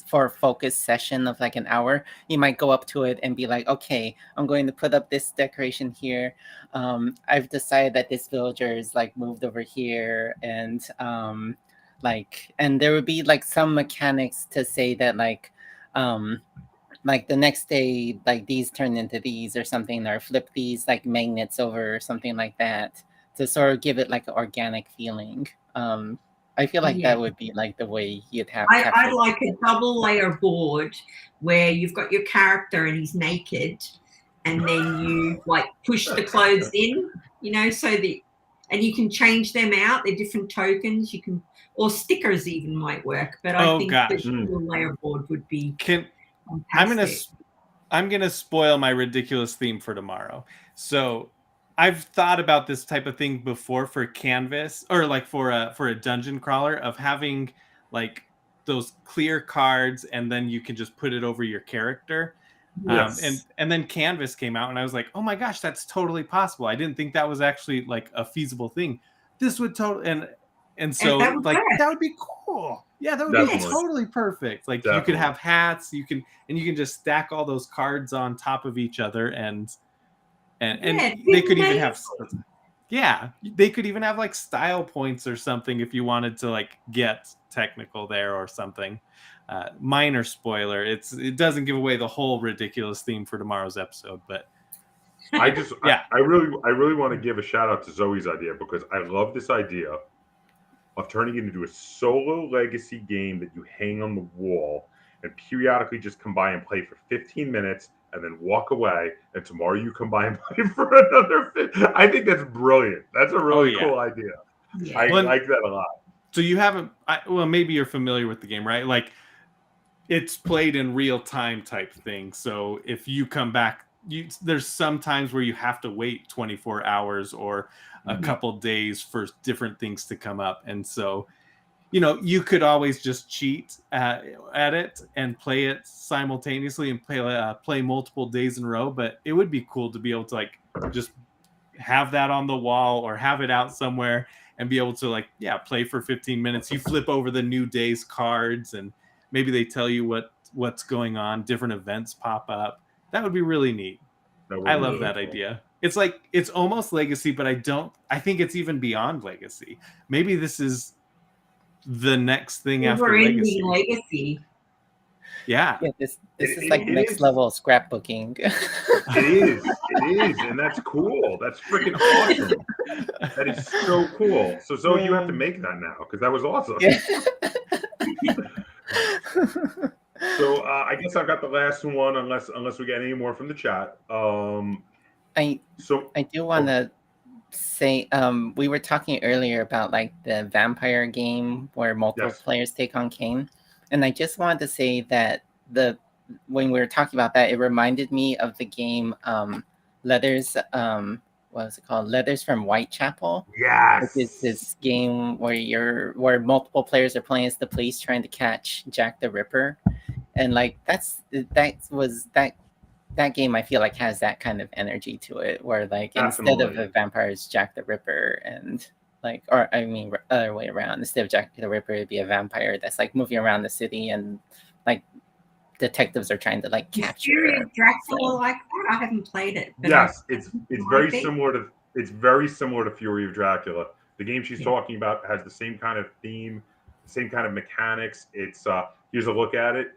for a focused session of like an hour, you might go up to it and be like, okay, I'm going to put up this decoration here. I've decided that this villager is like moved over here, and and there would be like some mechanics to say that like the next day, like these turn into these or something, or flip these like magnets over or something like that, to sort of give it like an organic feeling. I feel like that would be like the way you'd have. I like a double layer board where you've got your character and he's naked, and then you like push the clothes in, so that, and you can change them out. They're different tokens. You can, or stickers even might work. But I think the double layer board would be. I'm gonna spoil my ridiculous theme for tomorrow. So I've thought about this type of thing before for Canvas, or like for a dungeon crawler, of having like those clear cards, and then you can just put it over your character. Yes. And then Canvas came out, and I was like, oh my gosh, that's totally possible. I didn't think that was actually like a feasible thing. This would totally and so that would be cool. Yeah, that would be totally perfect. Like you could have hats, you can just stack all those cards on top of each other, and they could even have they could even have like style points or something if you wanted to like get technical there or something. Minor spoiler, it doesn't give away the whole ridiculous theme for tomorrow's episode, but I really want to give a shout out to Zoe's idea, because I love this idea of turning it into a solo legacy game that you hang on the wall and periodically just come by and play for 15 minutes and then walk away, and tomorrow you come by and play for another 15. I think that's brilliant. That's a really cool idea. Yeah. I like that a lot. So you haven't, well, maybe you're familiar with the game, right? Like it's played in real time type thing. So if you come back, there's some times where you have to wait 24 hours or a couple days for different things to come up. And so, you could always just cheat at it and play it simultaneously and play multiple days in a row. But it would be cool to be able to like just have that on the wall or have it out somewhere and be able to like, play for 15 minutes. You flip over the new day's cards and maybe they tell you what's going on. Different events pop up. That would be really neat. I love that idea. It's like, it's almost legacy, but I think it's even beyond legacy. Maybe this is the next thing after legacy. Yeah. This is like next level scrapbooking. It is, and that's cool. That's freaking awesome. That is so cool. So Zoe, you have to make that now, because that was awesome. Yeah. So I guess I've got the last one, unless we get any more from the chat. I do want to say, we were talking earlier about like the vampire game where multiple players take on Kane, and I just wanted to say that when we were talking about that, it reminded me of the game Letters. What was it called? Letters from Whitechapel. Yes. Which is this game where multiple players are playing as the police trying to catch Jack the Ripper, and like that game I feel like has that kind of energy to it, where like instead of a vampire, it's Jack the Ripper, and like, or I mean, other way around. Instead of Jack the Ripper, it'd be a vampire that's like moving around the city, and like detectives are trying to like capture Dracula like that. I haven't played it. Yes, it's very similar to Fury of Dracula. The game she's talking about has the same kind of theme, same kind of mechanics. It's here's a look at it.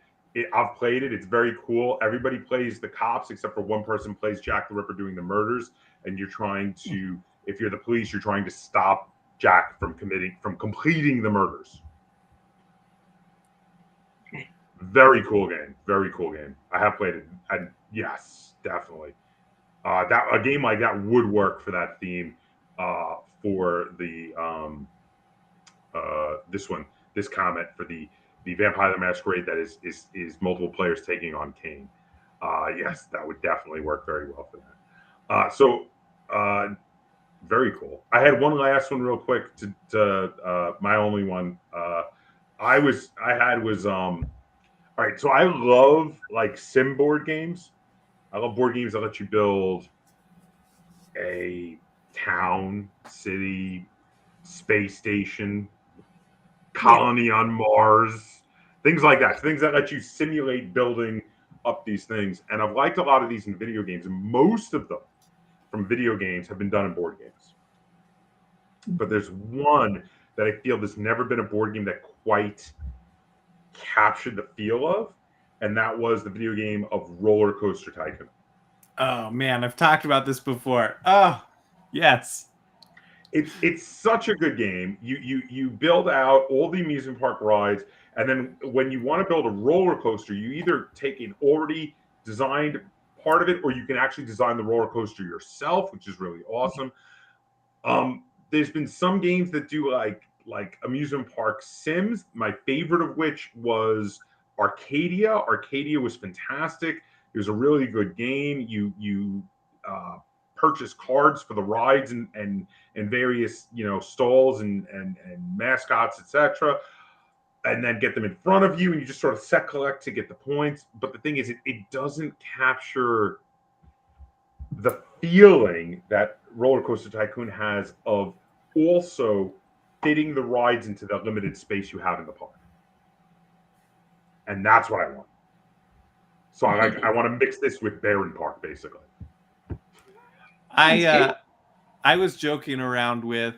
I've played it. It's very cool. Everybody plays the cops except for one person plays Jack the Ripper doing the murders, and you're trying to, if you're the police, you're trying to stop Jack from completing the murders. Okay. Very cool game. Very cool game. I have played it. And yes, definitely. A game like that would work for that theme. For the this comment for the Vampire the Masquerade that is multiple players taking on Kane. Yes, that would definitely work very well for that. Very cool. I had one last one real quick to my only one. All right, so I love like sim board games. I love board games that let you build a town, city, space station, Colony on Mars, things like that. Things that let you simulate building up these things. And I've liked a lot of these in video games, and most of them from video games have been done in board games. But there's one that I feel there's never been a board game that quite captured the feel of, and that was the video game of Roller Coaster Tycoon. Oh man, I've talked about this before. Oh, yes. It's such a good game. You build out all the amusement park rides, and then when you want to build a roller coaster, you either take an already designed part of it, or you can actually design the roller coaster yourself, which is really awesome. There's been some games that do like amusement park sims. My favorite of which was Arcadia. Arcadia was fantastic. It was a really good game. You purchase cards for the rides and various stalls and mascots, etc., and then get them in front of you, and you just sort of set collect to get the points. But the thing is, it doesn't capture the feeling that Roller Coaster Tycoon has of also fitting the rides into the limited space you have in the park. And that's what I want. So I want to mix this with Barron Park, basically. I was joking around with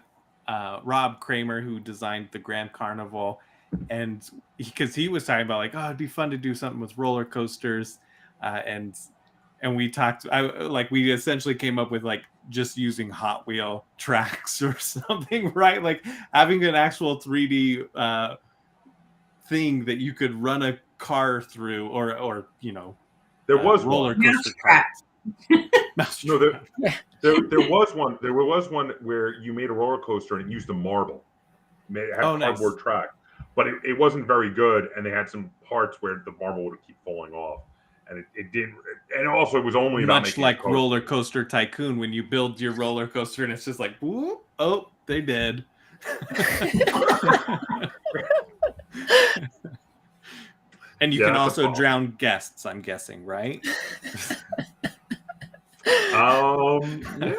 Rob Kramer, who designed the Grand Carnival, and because he was talking about oh, it'd be fun to do something with roller coasters, and we talked. We essentially came up with just using Hot Wheel tracks or something, right? Like having an actual 3D thing that you could run a car through, or there was roller one. coaster tracks. No, there was one. There was one where you made a roller coaster and it used a marble. It had a cardboard track, but it wasn't very good, and they had some parts where the marble would keep falling off, and it didn't. And also, it was only about much like Roller Coaster Tycoon, when you build your roller coaster and it's just like, whoop, oh, they did. And you can also drown guests, I'm guessing, right? Yeah,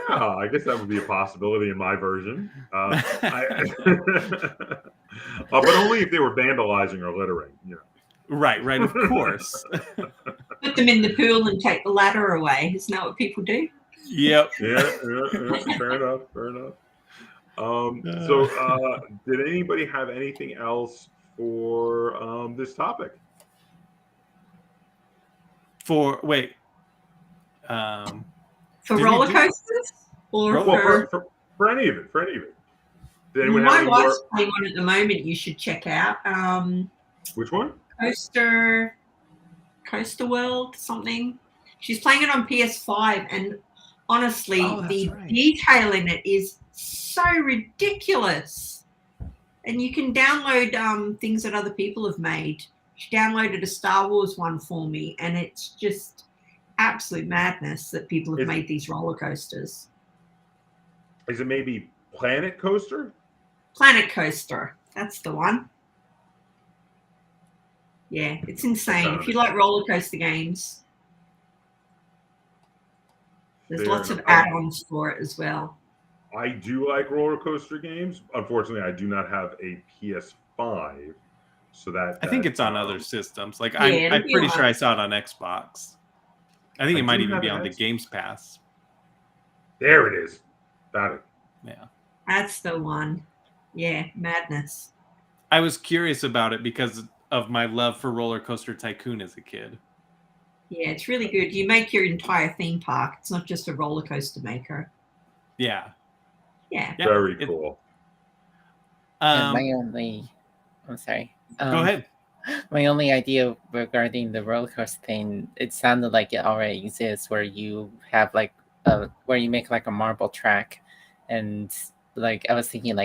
I guess that would be a possibility in my version. But only if they were vandalizing or littering, Right, of course. Put them in the pool and take the ladder away. Isn't that what people do? Yep. Yeah. Fair enough. So, did anybody have anything else for this topic? For roller coasters? Or for any of it. Did anyone my have wife's playing one at the moment you should check out. Which one? Coaster World something. She's playing it on PS5, and honestly, the detail in it is so ridiculous. And you can download things that other people have made. She downloaded a Star Wars one for me, and it's just absolute madness that people have made these roller coasters. Is it maybe Planet Coaster? Planet Coaster. That's the one. Yeah, it's insane. If you like roller coaster games, there's lots of add-ons for it as well. I do like roller coaster games. Unfortunately, I do not have a PS5, so that I think it's on other systems. I'm pretty sure I saw it on Xbox. I think it might even be on the Games Pass. There it is. Got it. Yeah. That's the one. Yeah, madness. I was curious about it because of my love for Roller Coaster Tycoon as a kid. Yeah, it's really good. You make your entire theme park. It's not just a roller coaster maker. Yeah. Yeah. Very cool. I'm sorry. Go ahead. My only idea regarding the roller coaster thing, it sounded like it already exists, where you have where you make a marble track, and I was thinking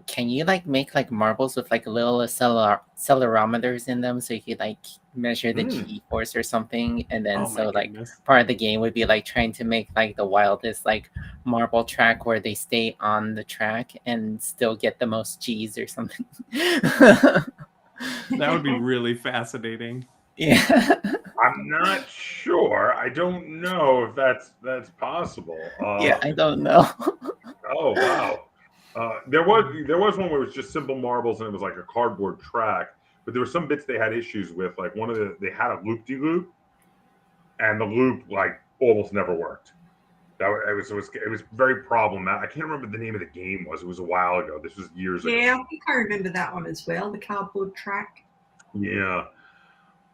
can you make marbles with little accelerometers in them, so you could measure the G-force or something, and then part of the game would be trying to make the wildest marble track where they stay on the track and still get the most G's or something. That would be really fascinating. Yeah. I'm not sure. I don't know if that's possible. Yeah, I don't know. Oh wow. There was one where it was just simple marbles and it was like a cardboard track, but there were some bits they had issues with. Like they had a loop-de-loop, and the loop like almost never worked. It was very problematic. I can't remember the name of the game was. It was a while ago. This was years ago. Yeah, I think I remember that one as well. The cardboard track. Yeah.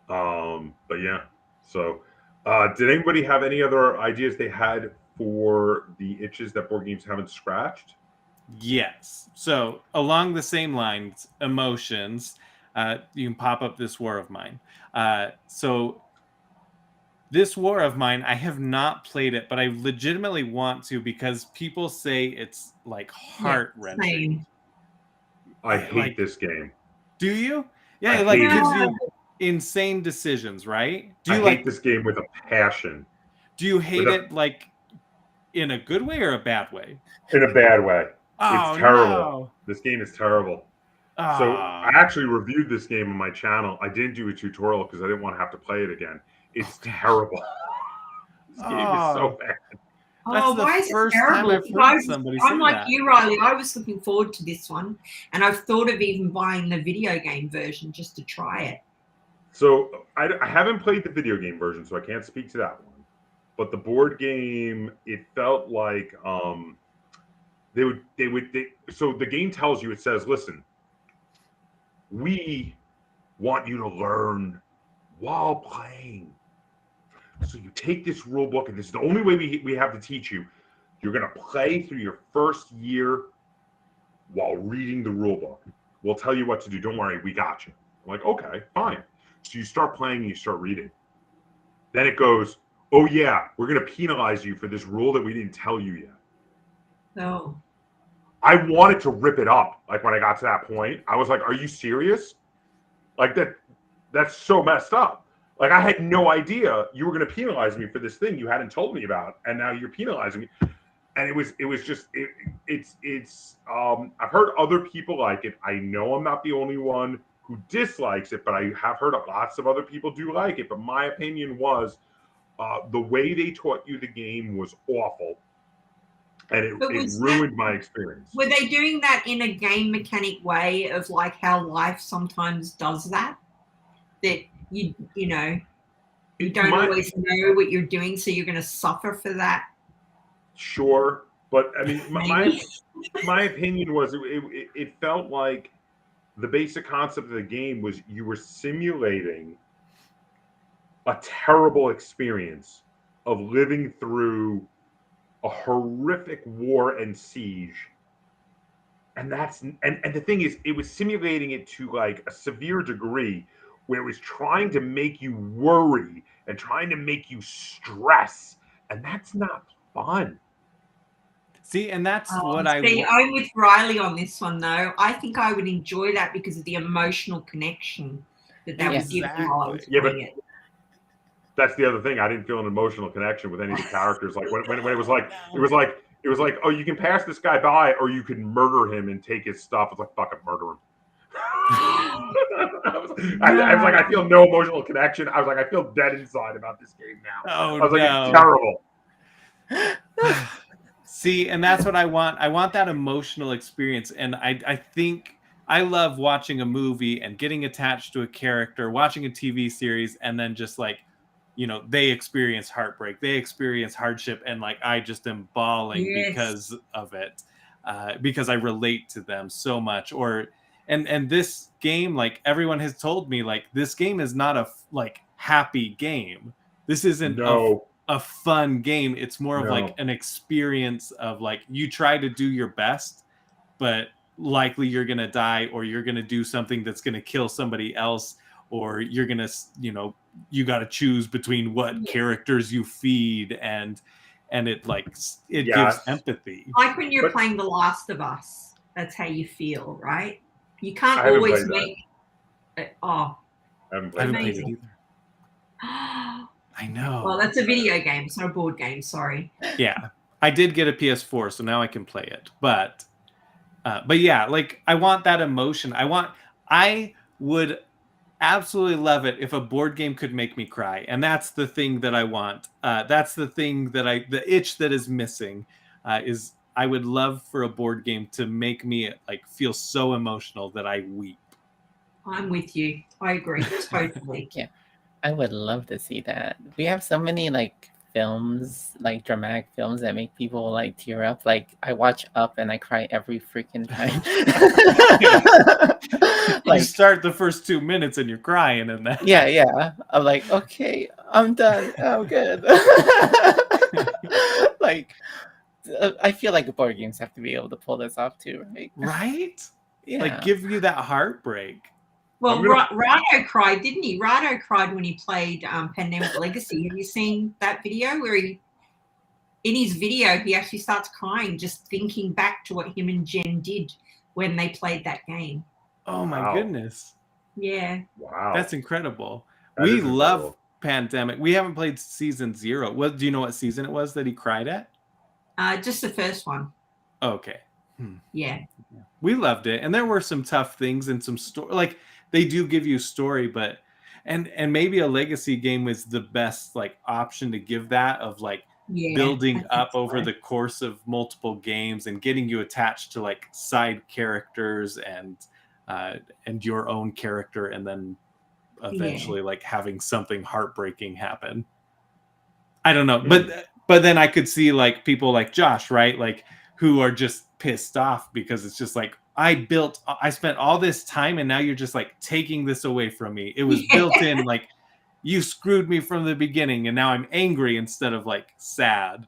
But yeah. So, did anybody have any other ideas they had for the itches that board games haven't scratched? Yes. So along the same lines, emotions. You can pop up this war of mine. So this war of mine, I have not played it, but I legitimately want to because people say it's like heart wrenching. I hate this game. Do you? Yeah, it like gives you insane decisions, right? Do you hate this game with a passion. Do you hate it like in a good way or a bad way? In a bad way. Oh, it's terrible. No. This game is terrible. So I actually reviewed this game on my channel. I didn't do a tutorial because I didn't want to have to play it again. It's terrible. This game is so bad. That's the first time I've heard somebody say that. I'm like you, Riley. I was looking forward to this one, and I've thought of even buying the video game version just to try it. So I haven't played the video game version, so I can't speak to that one. But the board game, it felt like so the game tells you, it says, listen, we want you to learn while playing. So you take this rule book, and this is the only way we have to teach you. You're going to play through your first year while reading the rule book. We'll tell you what to do. Don't worry, we got you. I'm like, okay, fine. So you start playing and you start reading. Then it goes, oh yeah, we're going to penalize you for this rule that we didn't tell you yet. No. I wanted to rip it up. Like when I got to that point, I was like, are you serious? Like that's so messed up. Like I had no idea you were going to penalize me for this thing you hadn't told me about, and now you're penalizing me. And it was just I've heard other people like it. I know I'm not the only one who dislikes it, but I have heard lots of other people do like it. But my opinion was the way they taught you the game was awful, and it ruined my experience. Were they doing that in a game mechanic way of like how life sometimes does that? That you don't always know what you're doing, so you're going to suffer for that. Sure, but I mean, my opinion was it felt like the basic concept of the game was you were simulating a terrible experience of living through a horrific war and siege. And the thing is, it was simulating it to like a severe degree where it was trying to make you worry and trying to make you stress. And that's not fun. See, and that's what I'm with Riley on this one, though. I think I would enjoy that because of the emotional connection that would give me while I was playing it. That's the other thing. I didn't feel an emotional connection with any of the characters. Like when it was like, oh, you can pass this guy by, or you can murder him and take his stuff. It's like, fucking murder him. I was like, I feel no emotional connection. I was like, I feel dead inside about this game now. Oh, I was like, it's terrible. See, and that's what I want. I want that emotional experience. And I think I love watching a movie and getting attached to a character, watching a TV series, and then just like, they experience heartbreak, they experience hardship, and like I just am bawling because of it, because I relate to them so much. And this game, like everyone has told me, like this game is not a happy game. This isn't a fun game. It's more of like an experience of like you try to do your best, but likely you're gonna die, or you're gonna do something that's gonna kill somebody else, or you're gonna you got to choose between what characters you feed, and it gives empathy. Like when you're playing The Last of Us, that's how you feel, right? You can't always make it. I haven't played it either. I know. Well, that's a video game. It's not a board game. Sorry. Yeah, I did get a PS4, so now I can play it. But yeah, like I want that emotion. I would absolutely love it if a board game could make me cry, and that's the thing that I want. That's the thing that the itch that is missing is I would love for a board game to make me like feel so emotional that I weep. I'm with you. I agree totally. Yeah, I would love to see that. We have so many like films, like dramatic films that make people like tear up. Like I watch Up and I cry every freaking time. You start the first 2 minutes and you're crying and that. Yeah. I'm like, okay, I'm done. I'm good. Like, I feel like board games have to be able to pull this off too, right? Right? Yeah. Like give you that heartbreak. Well, Rado cried, didn't he? Rado cried when he played Pandemic Legacy. Have you seen that video where in his video, he actually starts crying just thinking back to what him and Jen did when they played that game. Oh my goodness. Yeah. Wow. That's incredible. That we is love incredible. Pandemic. We haven't played season 0. What do you know what season it was that he cried at? Just the first one. Okay. Yeah. We loved it. And there were some tough things and some story, like they do give you story, but and maybe a legacy game is the best like option to give that of like building up over the course of multiple games and getting you attached to like side characters and your own character, and then eventually like having something heartbreaking happen. I don't know, but then I could see like people like Josh, right? Like who are just pissed off because it's just like I spent all this time and now you're just like taking this away from me. It was built in, like you screwed me from the beginning and now I'm angry instead of like sad.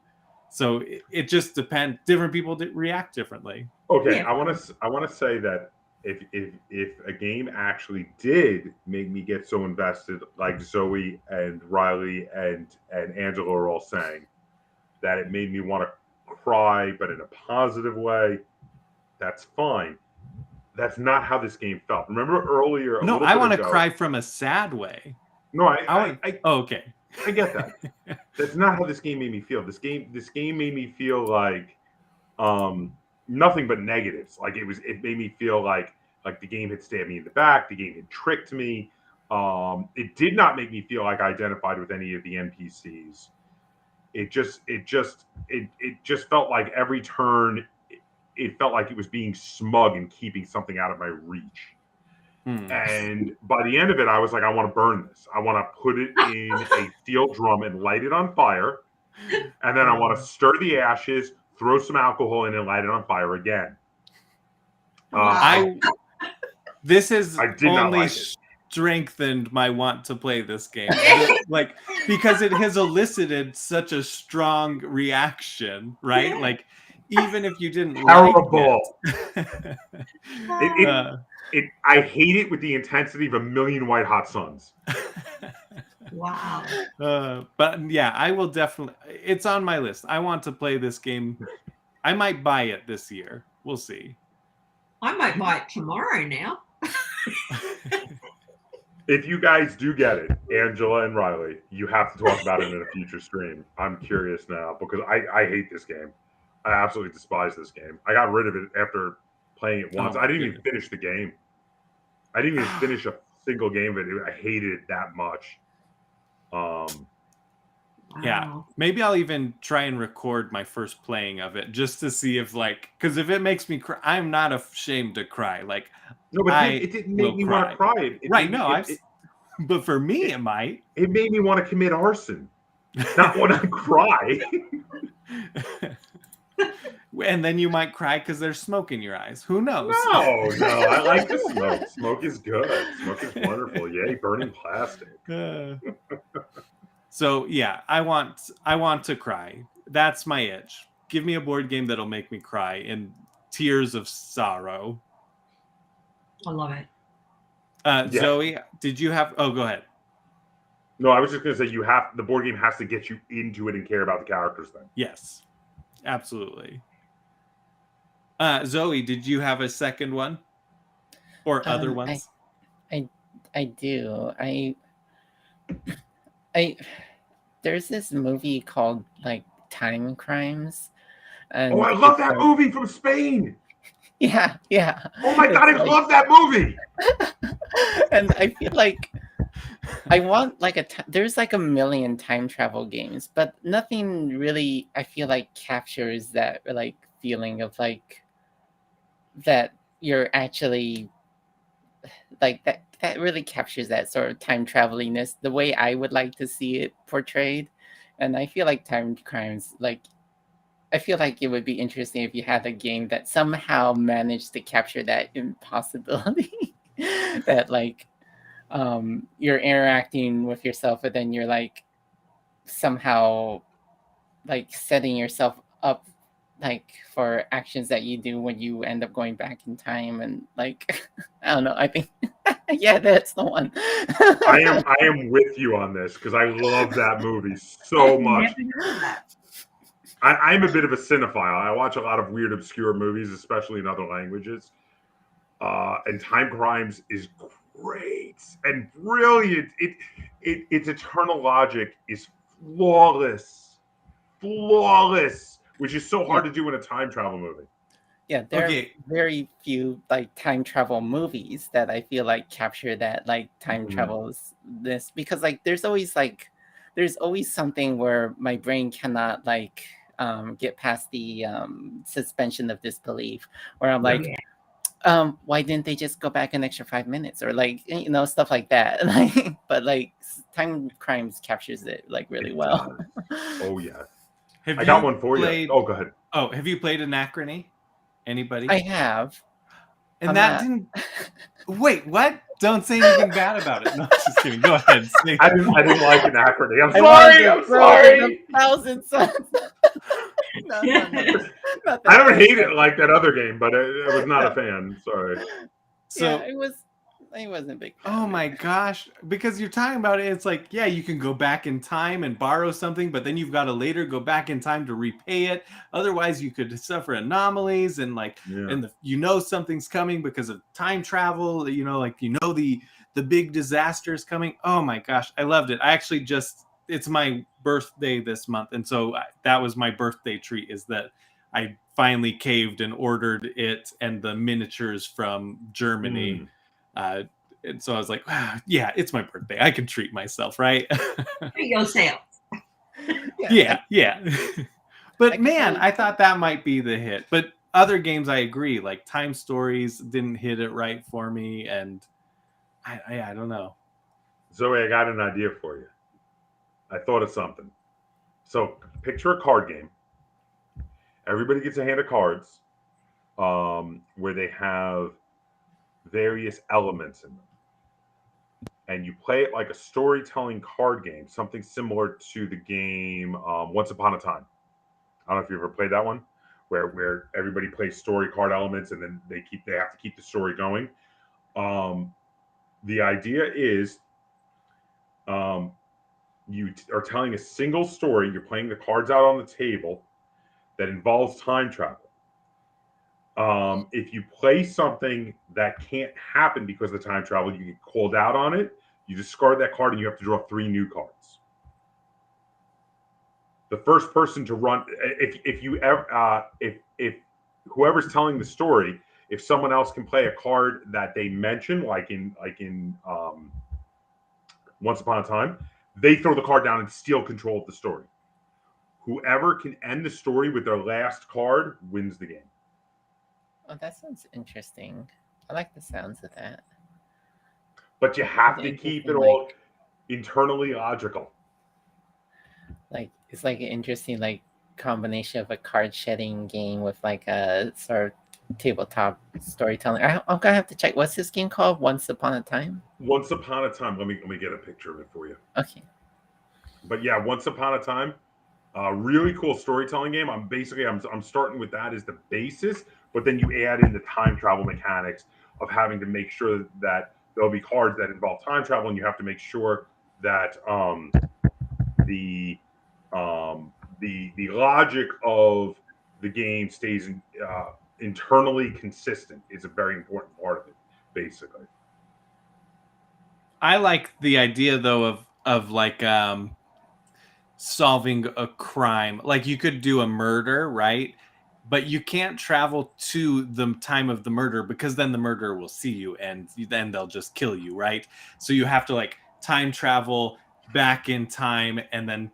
So it just depends. Different people react differently. Okay, I want to say that if a game actually did make me get so invested, like Zoe and Riley and Angela are all saying, that it made me want to cry, but in a positive way, that's fine. That's not how this game felt. Remember earlier? No, I want to cry from a sad way. No, okay. I get that. That's not how this game made me feel. This game made me feel like nothing but negatives. Like it made me feel like the game had stabbed me in the back. The game had tricked me. It did not make me feel like I identified with any of the NPCs. It just felt like every turn, it felt like it was being smug and keeping something out of my reach. And by the end of it, I was like, I want to burn this. I want to put it in a steel drum and light it on fire. And then I want to stir the ashes, throw some alcohol in and light it on fire again. This has only like strengthened my want to play this game. Like, because it has elicited such a strong reaction, right? Like, even if you didn't terrible. Like I hate it with the intensity of a million white hot suns. Wow. But yeah, I will definitely. It's on my list. I want to play this game. I might buy it this year. We'll see. I might buy it tomorrow now. If you guys do get it, Angela and Riley, you have to talk about it in a future stream. I'm curious now because I hate this game. I absolutely despise this game. I got rid of it after playing it once. I didn't even finish the game. I didn't even finish a single game of it. I hated it that much. Yeah, maybe I'll even try and record my first playing of it just to see if because if it makes me cry, I'm not ashamed to cry. Like, no, but it didn't make me want to cry. But for me, it might. It made me want to commit arson, not want to cry. And then you might cry because there's smoke in your eyes. Who knows? No, I like the smoke. Smoke is good. Smoke is wonderful. Yay, burning plastic. So yeah, I want to cry. That's my itch. Give me a board game that'll make me cry in tears of sorrow. I love it. Zoe, did you have? Oh, go ahead. No, I was just going to say the board game has to get you into it and care about the characters then. Yes, absolutely. Zoe, did you have a second one or other ones? I do. There's this movie called like Time Crimes. And I love that movie from Spain. Yeah. Oh my God, I love that movie. And I feel like I want there's like a million time travel games, but nothing really I feel like captures that like feeling of like that you're actually like that really captures that sort of time traveliness the way I would like to see it portrayed. And I feel like time crimes, like I feel like it would be interesting if you had a game that somehow managed to capture that impossibility that like you're interacting with yourself, but then you're like somehow like setting yourself up like for actions that you do when you end up going back in time. And like I don't know, I think yeah, that's the one. I am with you on this because I love that movie so much. I'm a bit of a cinephile. I watch a lot of weird, obscure movies, especially in other languages. And Time Crimes is great and brilliant. Its eternal logic is flawless, which is so hard to do in a time travel movie. Yeah, there are very few like time travel movies that I feel like capture that like time travels this, because like there's always something where my brain cannot like get past the suspension of disbelief, where I'm like, why didn't they just go back an extra 5 minutes, or like stuff like that. Like, but like Time Crimes captures it like really well. Oh yeah, I got one for you. Oh, go ahead. Oh, have you played Anachrony? Anybody? I have. And that didn't. Wait, what? Don't say anything bad about it. No, just kidding. Go ahead. I didn't like Anachrony. I'm sorry. Thousands. No. I don't hate it like that other game, but I was not a fan. Sorry. So yeah, it wasn't big. Oh my gosh. Because you're talking about it, it's like, yeah, you can go back in time and borrow something, but then you've got to later go back in time to repay it. Otherwise, you could suffer anomalies and like, and something's coming because of time travel. The big disaster is coming. Oh my gosh, I loved it. I actually it's my birthday this month, and so that was my birthday treat, is that I finally caved and ordered it and the miniatures from Germany. And so I was like, wow, yeah, it's my birthday. I can treat myself, right? Treat yourself. Yeah. But man, I thought that might be the hit. But other games, I agree. Like Time Stories didn't hit it right for me, and I don't know. Zoe, I got an idea for you. I thought of something. So picture a card game. Everybody gets a hand of cards where they have various elements in them. And you play it like a storytelling card game, something similar to the game Once Upon a Time. I don't know if you ever played that one, where everybody plays story card elements and then they have to keep the story going. The idea is you are telling a single story. You're playing the cards out on the table that involves time travel. If you play something that can't happen because of the time travel, you get called out on it. You discard that card and you have to draw 3 new cards. The first person to run, if whoever's telling the story, if someone else can play a card that they mention, like in Once Upon a Time, they throw the card down and steal control of the story. Whoever can end the story with their last card wins the game. Oh, that sounds interesting. I like the sounds of that. But you have to keep it all internally logical. Like it's like an interesting like combination of a card shedding game with like a sort of tabletop storytelling. I'm gonna have to check. What's this game called? Once Upon a Time? Once Upon a Time. Let me get a picture of it for you. Okay. But yeah, Once Upon a Time. Really cool storytelling game. I'm starting with that as the basis, but then you add in the time travel mechanics of having to make sure that there'll be cards that involve time travel, and you have to make sure that the logic of the game stays internally consistent. Is a very important part of it, basically. I like the idea though of like solving a crime. Like you could do a murder, right? But you can't travel to the time of the murder because then the murderer will see you and then they'll just kill you, right? So you have to like time travel back in time and then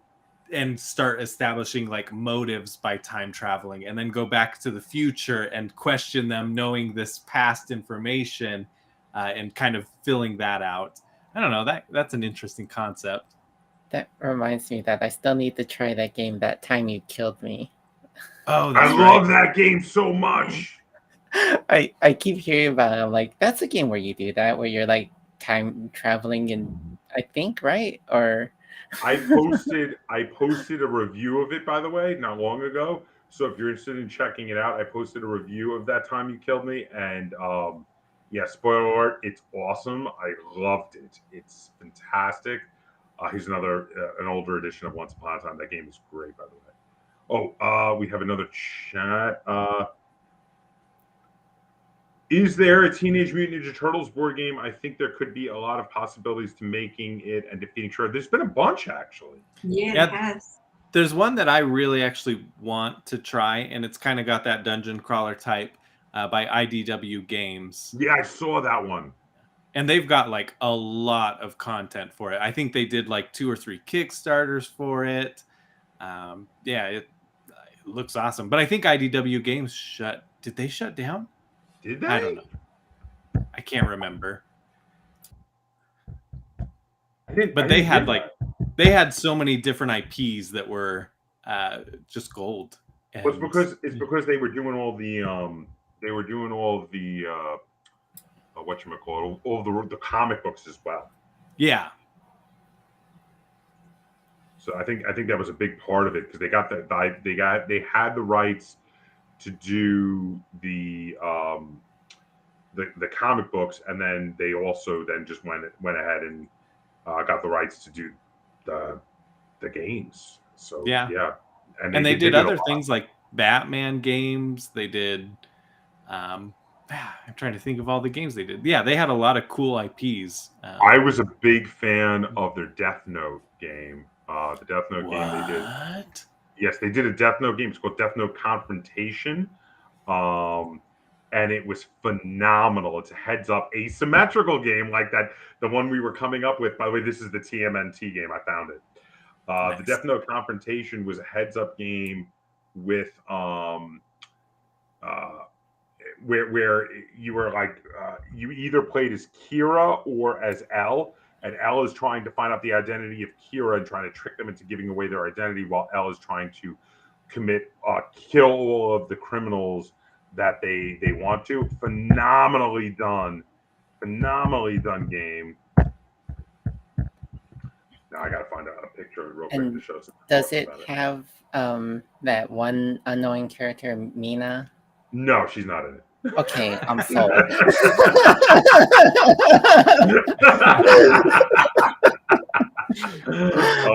start establishing like motives by time traveling, and then go back to the future and question them, knowing this past information, and kind of filling that out. I don't know, that's an interesting concept. That reminds me that I still need to try that game, That Time You Killed Me. Oh, I love that game so much. I keep hearing about it. I'm like, that's a game where you do that, where you're like time traveling, and I think, right? Or I posted a review of it, by the way, not long ago. So if you're interested in checking it out, I posted a review of That Time You Killed Me, and yeah, spoiler alert, it's awesome. I loved it. It's fantastic. Here's an older edition of Once Upon a Time. That game is great, by the way. Oh, we have another chat. Is there a Teenage Mutant Ninja Turtles board game? I think there could be a lot of possibilities to making it and defeating Shredder. There's been a bunch, actually. Yeah, it has. There's one that I really actually want to try, and it's kind of got that dungeon crawler type, by IDW Games. Yeah, I saw that one. And they've got like a lot of content for it. I think they did like 2 or 3 Kickstarters for it. Yeah, it looks awesome. But I think IDW Games did they shut down? Did they? I don't know. I can't remember. But they had so many different IPs that were just gold. And it's because they were doing all the whatchamacallit, all the comic books as well. Yeah. So I think that was a big part of it, because they had the rights to do the comic books, and then they also then just went ahead and got the rights to do the games. So yeah. And they did other things like Batman games. They did I'm trying to think of all the games they did. Yeah, they had a lot of cool IPs. I was a big fan of their Death Note game. The Death Note game they did. Yes, they did a Death Note game. It's called Death Note Confrontation. And it was phenomenal. It's a heads-up asymmetrical game like that. The one we were coming up with. By the way, this is the TMNT game. I found it. Nice. The Death Note Confrontation was a heads-up game with where you were like you either played as Kira or as L, and L is trying to find out the identity of Kira and trying to trick them into giving away their identity, while L is trying to kill all of the criminals that they want to. Phenomenally done game. Now I gotta find out a picture of it real quick to show some. Does it have that one annoying character, Mina? No, she's not in it. Okay, I'm sold. Oh,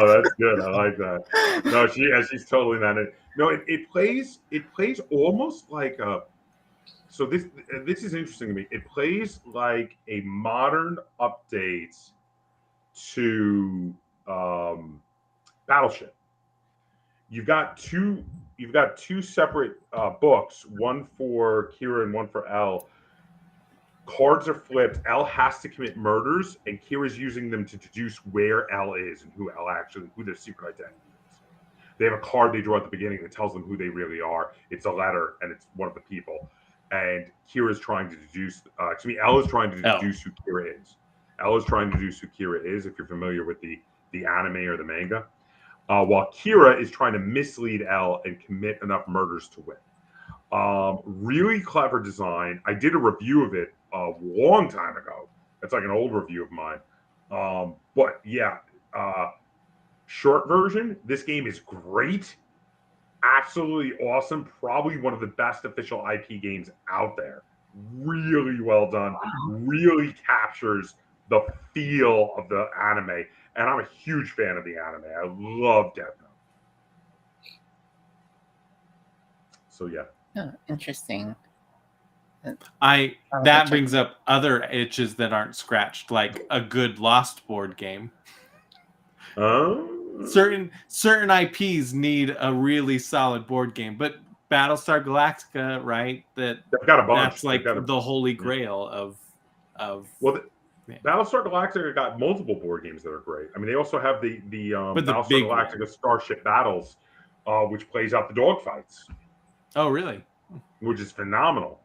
that's good. I like that. No, she's totally not in it. No, it plays almost like a. So this is interesting to me. It plays like a modern update to Battleship. You've got two separate books, one for Kira and one for L. Cards are flipped. L has to commit murders, and Kira's using them to deduce where L is and who their secret identity is. They have a card they draw at the beginning that tells them who they really are. It's a letter, and it's one of the people. And Kira's trying to deduce. L is trying to deduce who Kira is. L is trying to deduce who Kira is, if you're familiar with the anime or the manga. While Kira is trying to mislead L and commit enough murders to win. Really clever design. I did a review of it a long time ago. It's like an old review of mine. But yeah, short version, this game is great. Absolutely awesome. Probably one of the best official IP games out there. Really well done. Really captures the feel of the anime. And I'm a huge fan of the anime. I love Death Note. So yeah. Oh, interesting. That brings up other itches that aren't scratched, like a good Lost board game. Certain IPs need a really solid board game, but Battlestar Galactica, right? They've got a bunch. That's like the holy grail of. Well, Battlestar Galactica got multiple board games that are great. I mean, they also have the Battlestar big Galactica one. Starship Battles, which plays out the dogfights. Oh, really? Which is phenomenal.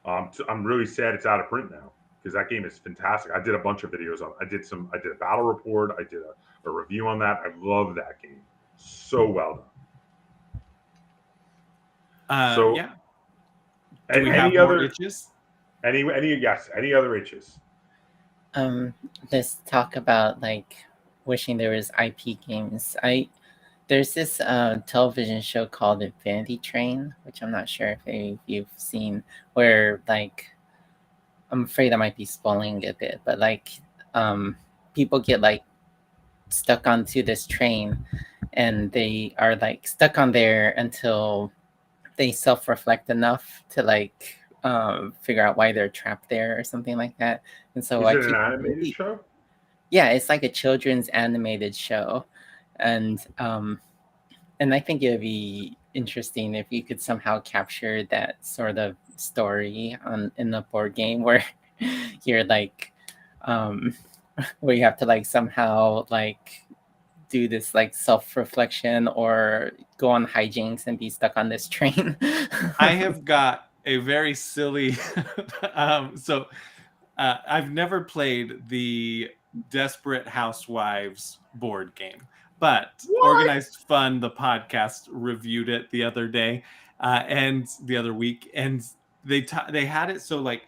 I'm really sad it's out of print now because that game is fantastic. I did a bunch of videos on. I did a battle report. I did a review on that. I love that game. So well done. So yeah. Do we have any more other itches? Any other itches? Let's talk about like wishing there was IP games. There's this television show called Infinity Train, which I'm not sure if you've seen, where like I'm afraid I might be spoiling a bit, but like people get like stuck onto this train and they are like stuck on there until they self-reflect enough to like figure out why they're trapped there or something like that. And so Is it an animated show? Yeah, it's like a children's animated show. And I think it would be interesting if you could somehow capture that sort of story in the board game where you're like where you have to like somehow like do this like self-reflection or go on hijinks and be stuck on this train. I have got a very silly I've never played the Desperate Housewives board game, but Organized Fun, the podcast, reviewed it the other day and the other week, and they had it so like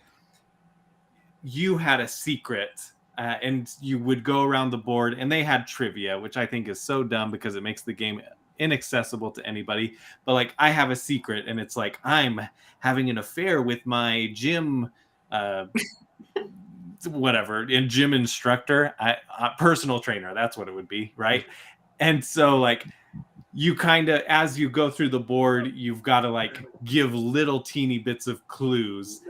you had a secret and you would go around the board, and they had trivia, which I think is so dumb because it makes the game inaccessible to anybody. But like, I have a secret, and it's like I'm having an affair with my gym whatever, and gym instructor, personal trainer, that's what it would be, right? And so like you kind of, as you go through the board, you've got to like give little teeny bits of clues.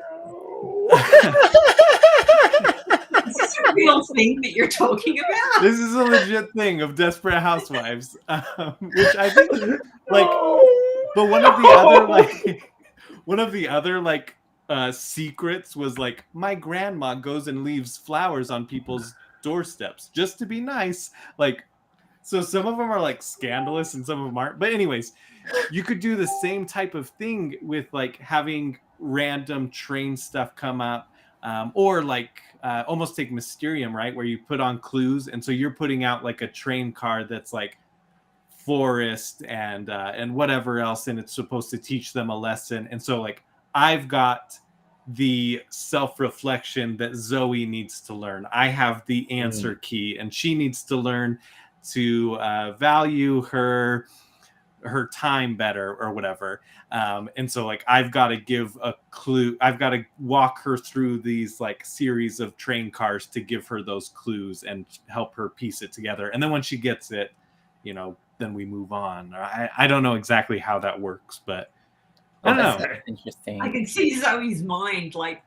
Is this a real thing that you're talking about? This is a legit thing of Desperate Housewives, which I think like, but one of the other secrets was like, my grandma goes and leaves flowers on people's doorsteps just to be nice. Like, so some of them are like scandalous and some of them aren't. But anyways, you could do the same type of thing with like having random train stuff come up, or like almost take Mysterium, right, where you put on clues, and so you're putting out like a train card that's like forest and whatever else, and it's supposed to teach them a lesson. And so like I've got the self-reflection that Zoe needs to learn. I have the answer key, and she needs to learn to value her time better or whatever. And so like I've got to give a clue. I've got to walk her through these like series of train cars to give her those clues and help her piece it together. And then when she gets it, you know, then we move on. I don't know exactly how that works, but I don't know. Interesting. I can see Zoe's mind like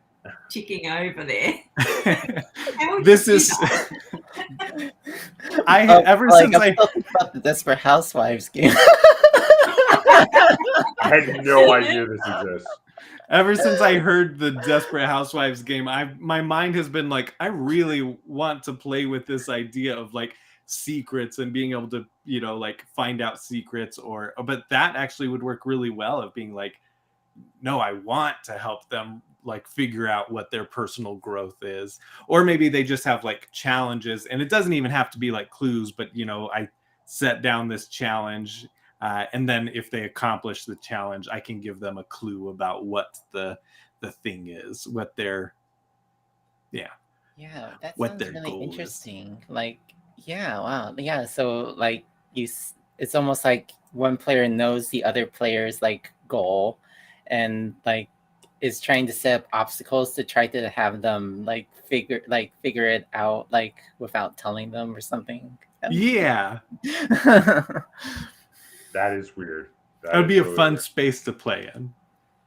ticking over there. This is since I about the Desperate Housewives game. I had no idea this exists. Ever since I heard the Desperate Housewives game, my mind has been like, I really want to play with this idea of like secrets and being able to, you know, like find out secrets, but that actually would work really well of being like, no, I want to help them like figure out what their personal growth is. Or maybe they just have like challenges, and it doesn't even have to be like clues, but you know, I set down this challenge, and then if they accomplish the challenge, I can give them a clue about what the thing is, what their that what sounds their really goal interesting. Like, yeah, wow, yeah. So like it's almost like one player knows the other player's like goal, and like is trying to set up obstacles to try to have them like figure it out like without telling them or something. Yeah. That is weird. That would be a fun space to play in.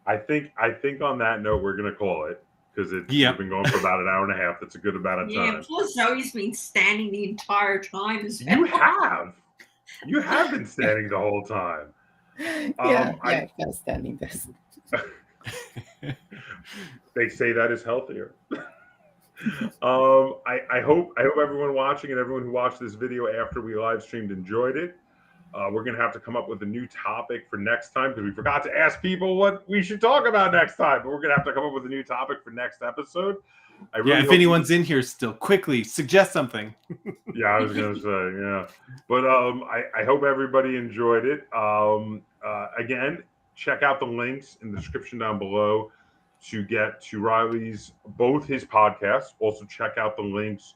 I think on that note, we're going to call it, because we've been going for about an hour and a half. That's a good amount of time. Yeah, poor Zoe's been standing the entire time as well. You have been standing the whole time. I've been standing this. They say that is healthier. I hope everyone watching and everyone who watched this video after we live streamed enjoyed it. We're gonna have to come up with a new topic for next time because we forgot to ask people what we should talk about next time. But we're gonna have to come up with a new topic for next episode. If anyone's in here still, quickly suggest something. Yeah, I was gonna say, yeah. But I hope everybody enjoyed it. Again, check out the links in the description down below to get to Riley's both his podcasts. Also, check out the links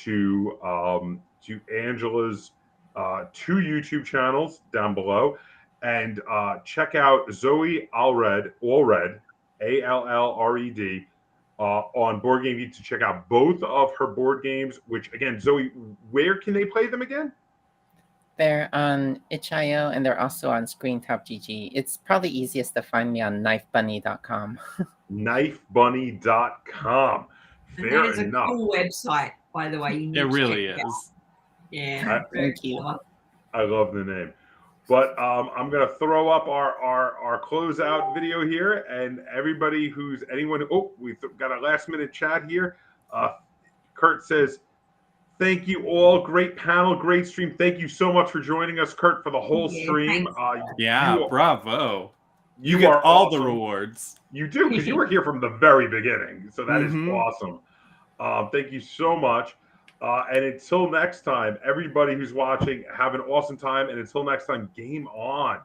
to Angela's 2 YouTube channels down below, and check out Xoe Allred, Allred, on Board Game Geek to check out both of her board games. Which again, Zoe, where can they play them again? They're on itch.io and they're also on ScreenTop.gg. It's probably easiest to find me on knifebunny.com. Knifebunny.com. And that is a cool website, by the way. It really is. Yeah. Thank you. I love the name. But I'm gonna throw up our closeout video here, and everybody we've got a last minute chat here. Kurt says, "Thank you all, great panel, great stream. Thank you so much for joining us, Kurt, for the whole stream." Bravo. You are get all awesome. The rewards. You do, because you were here from the very beginning, so that is awesome. Thank you so much. And until next time, everybody who's watching, have an awesome time. And until next time, game on.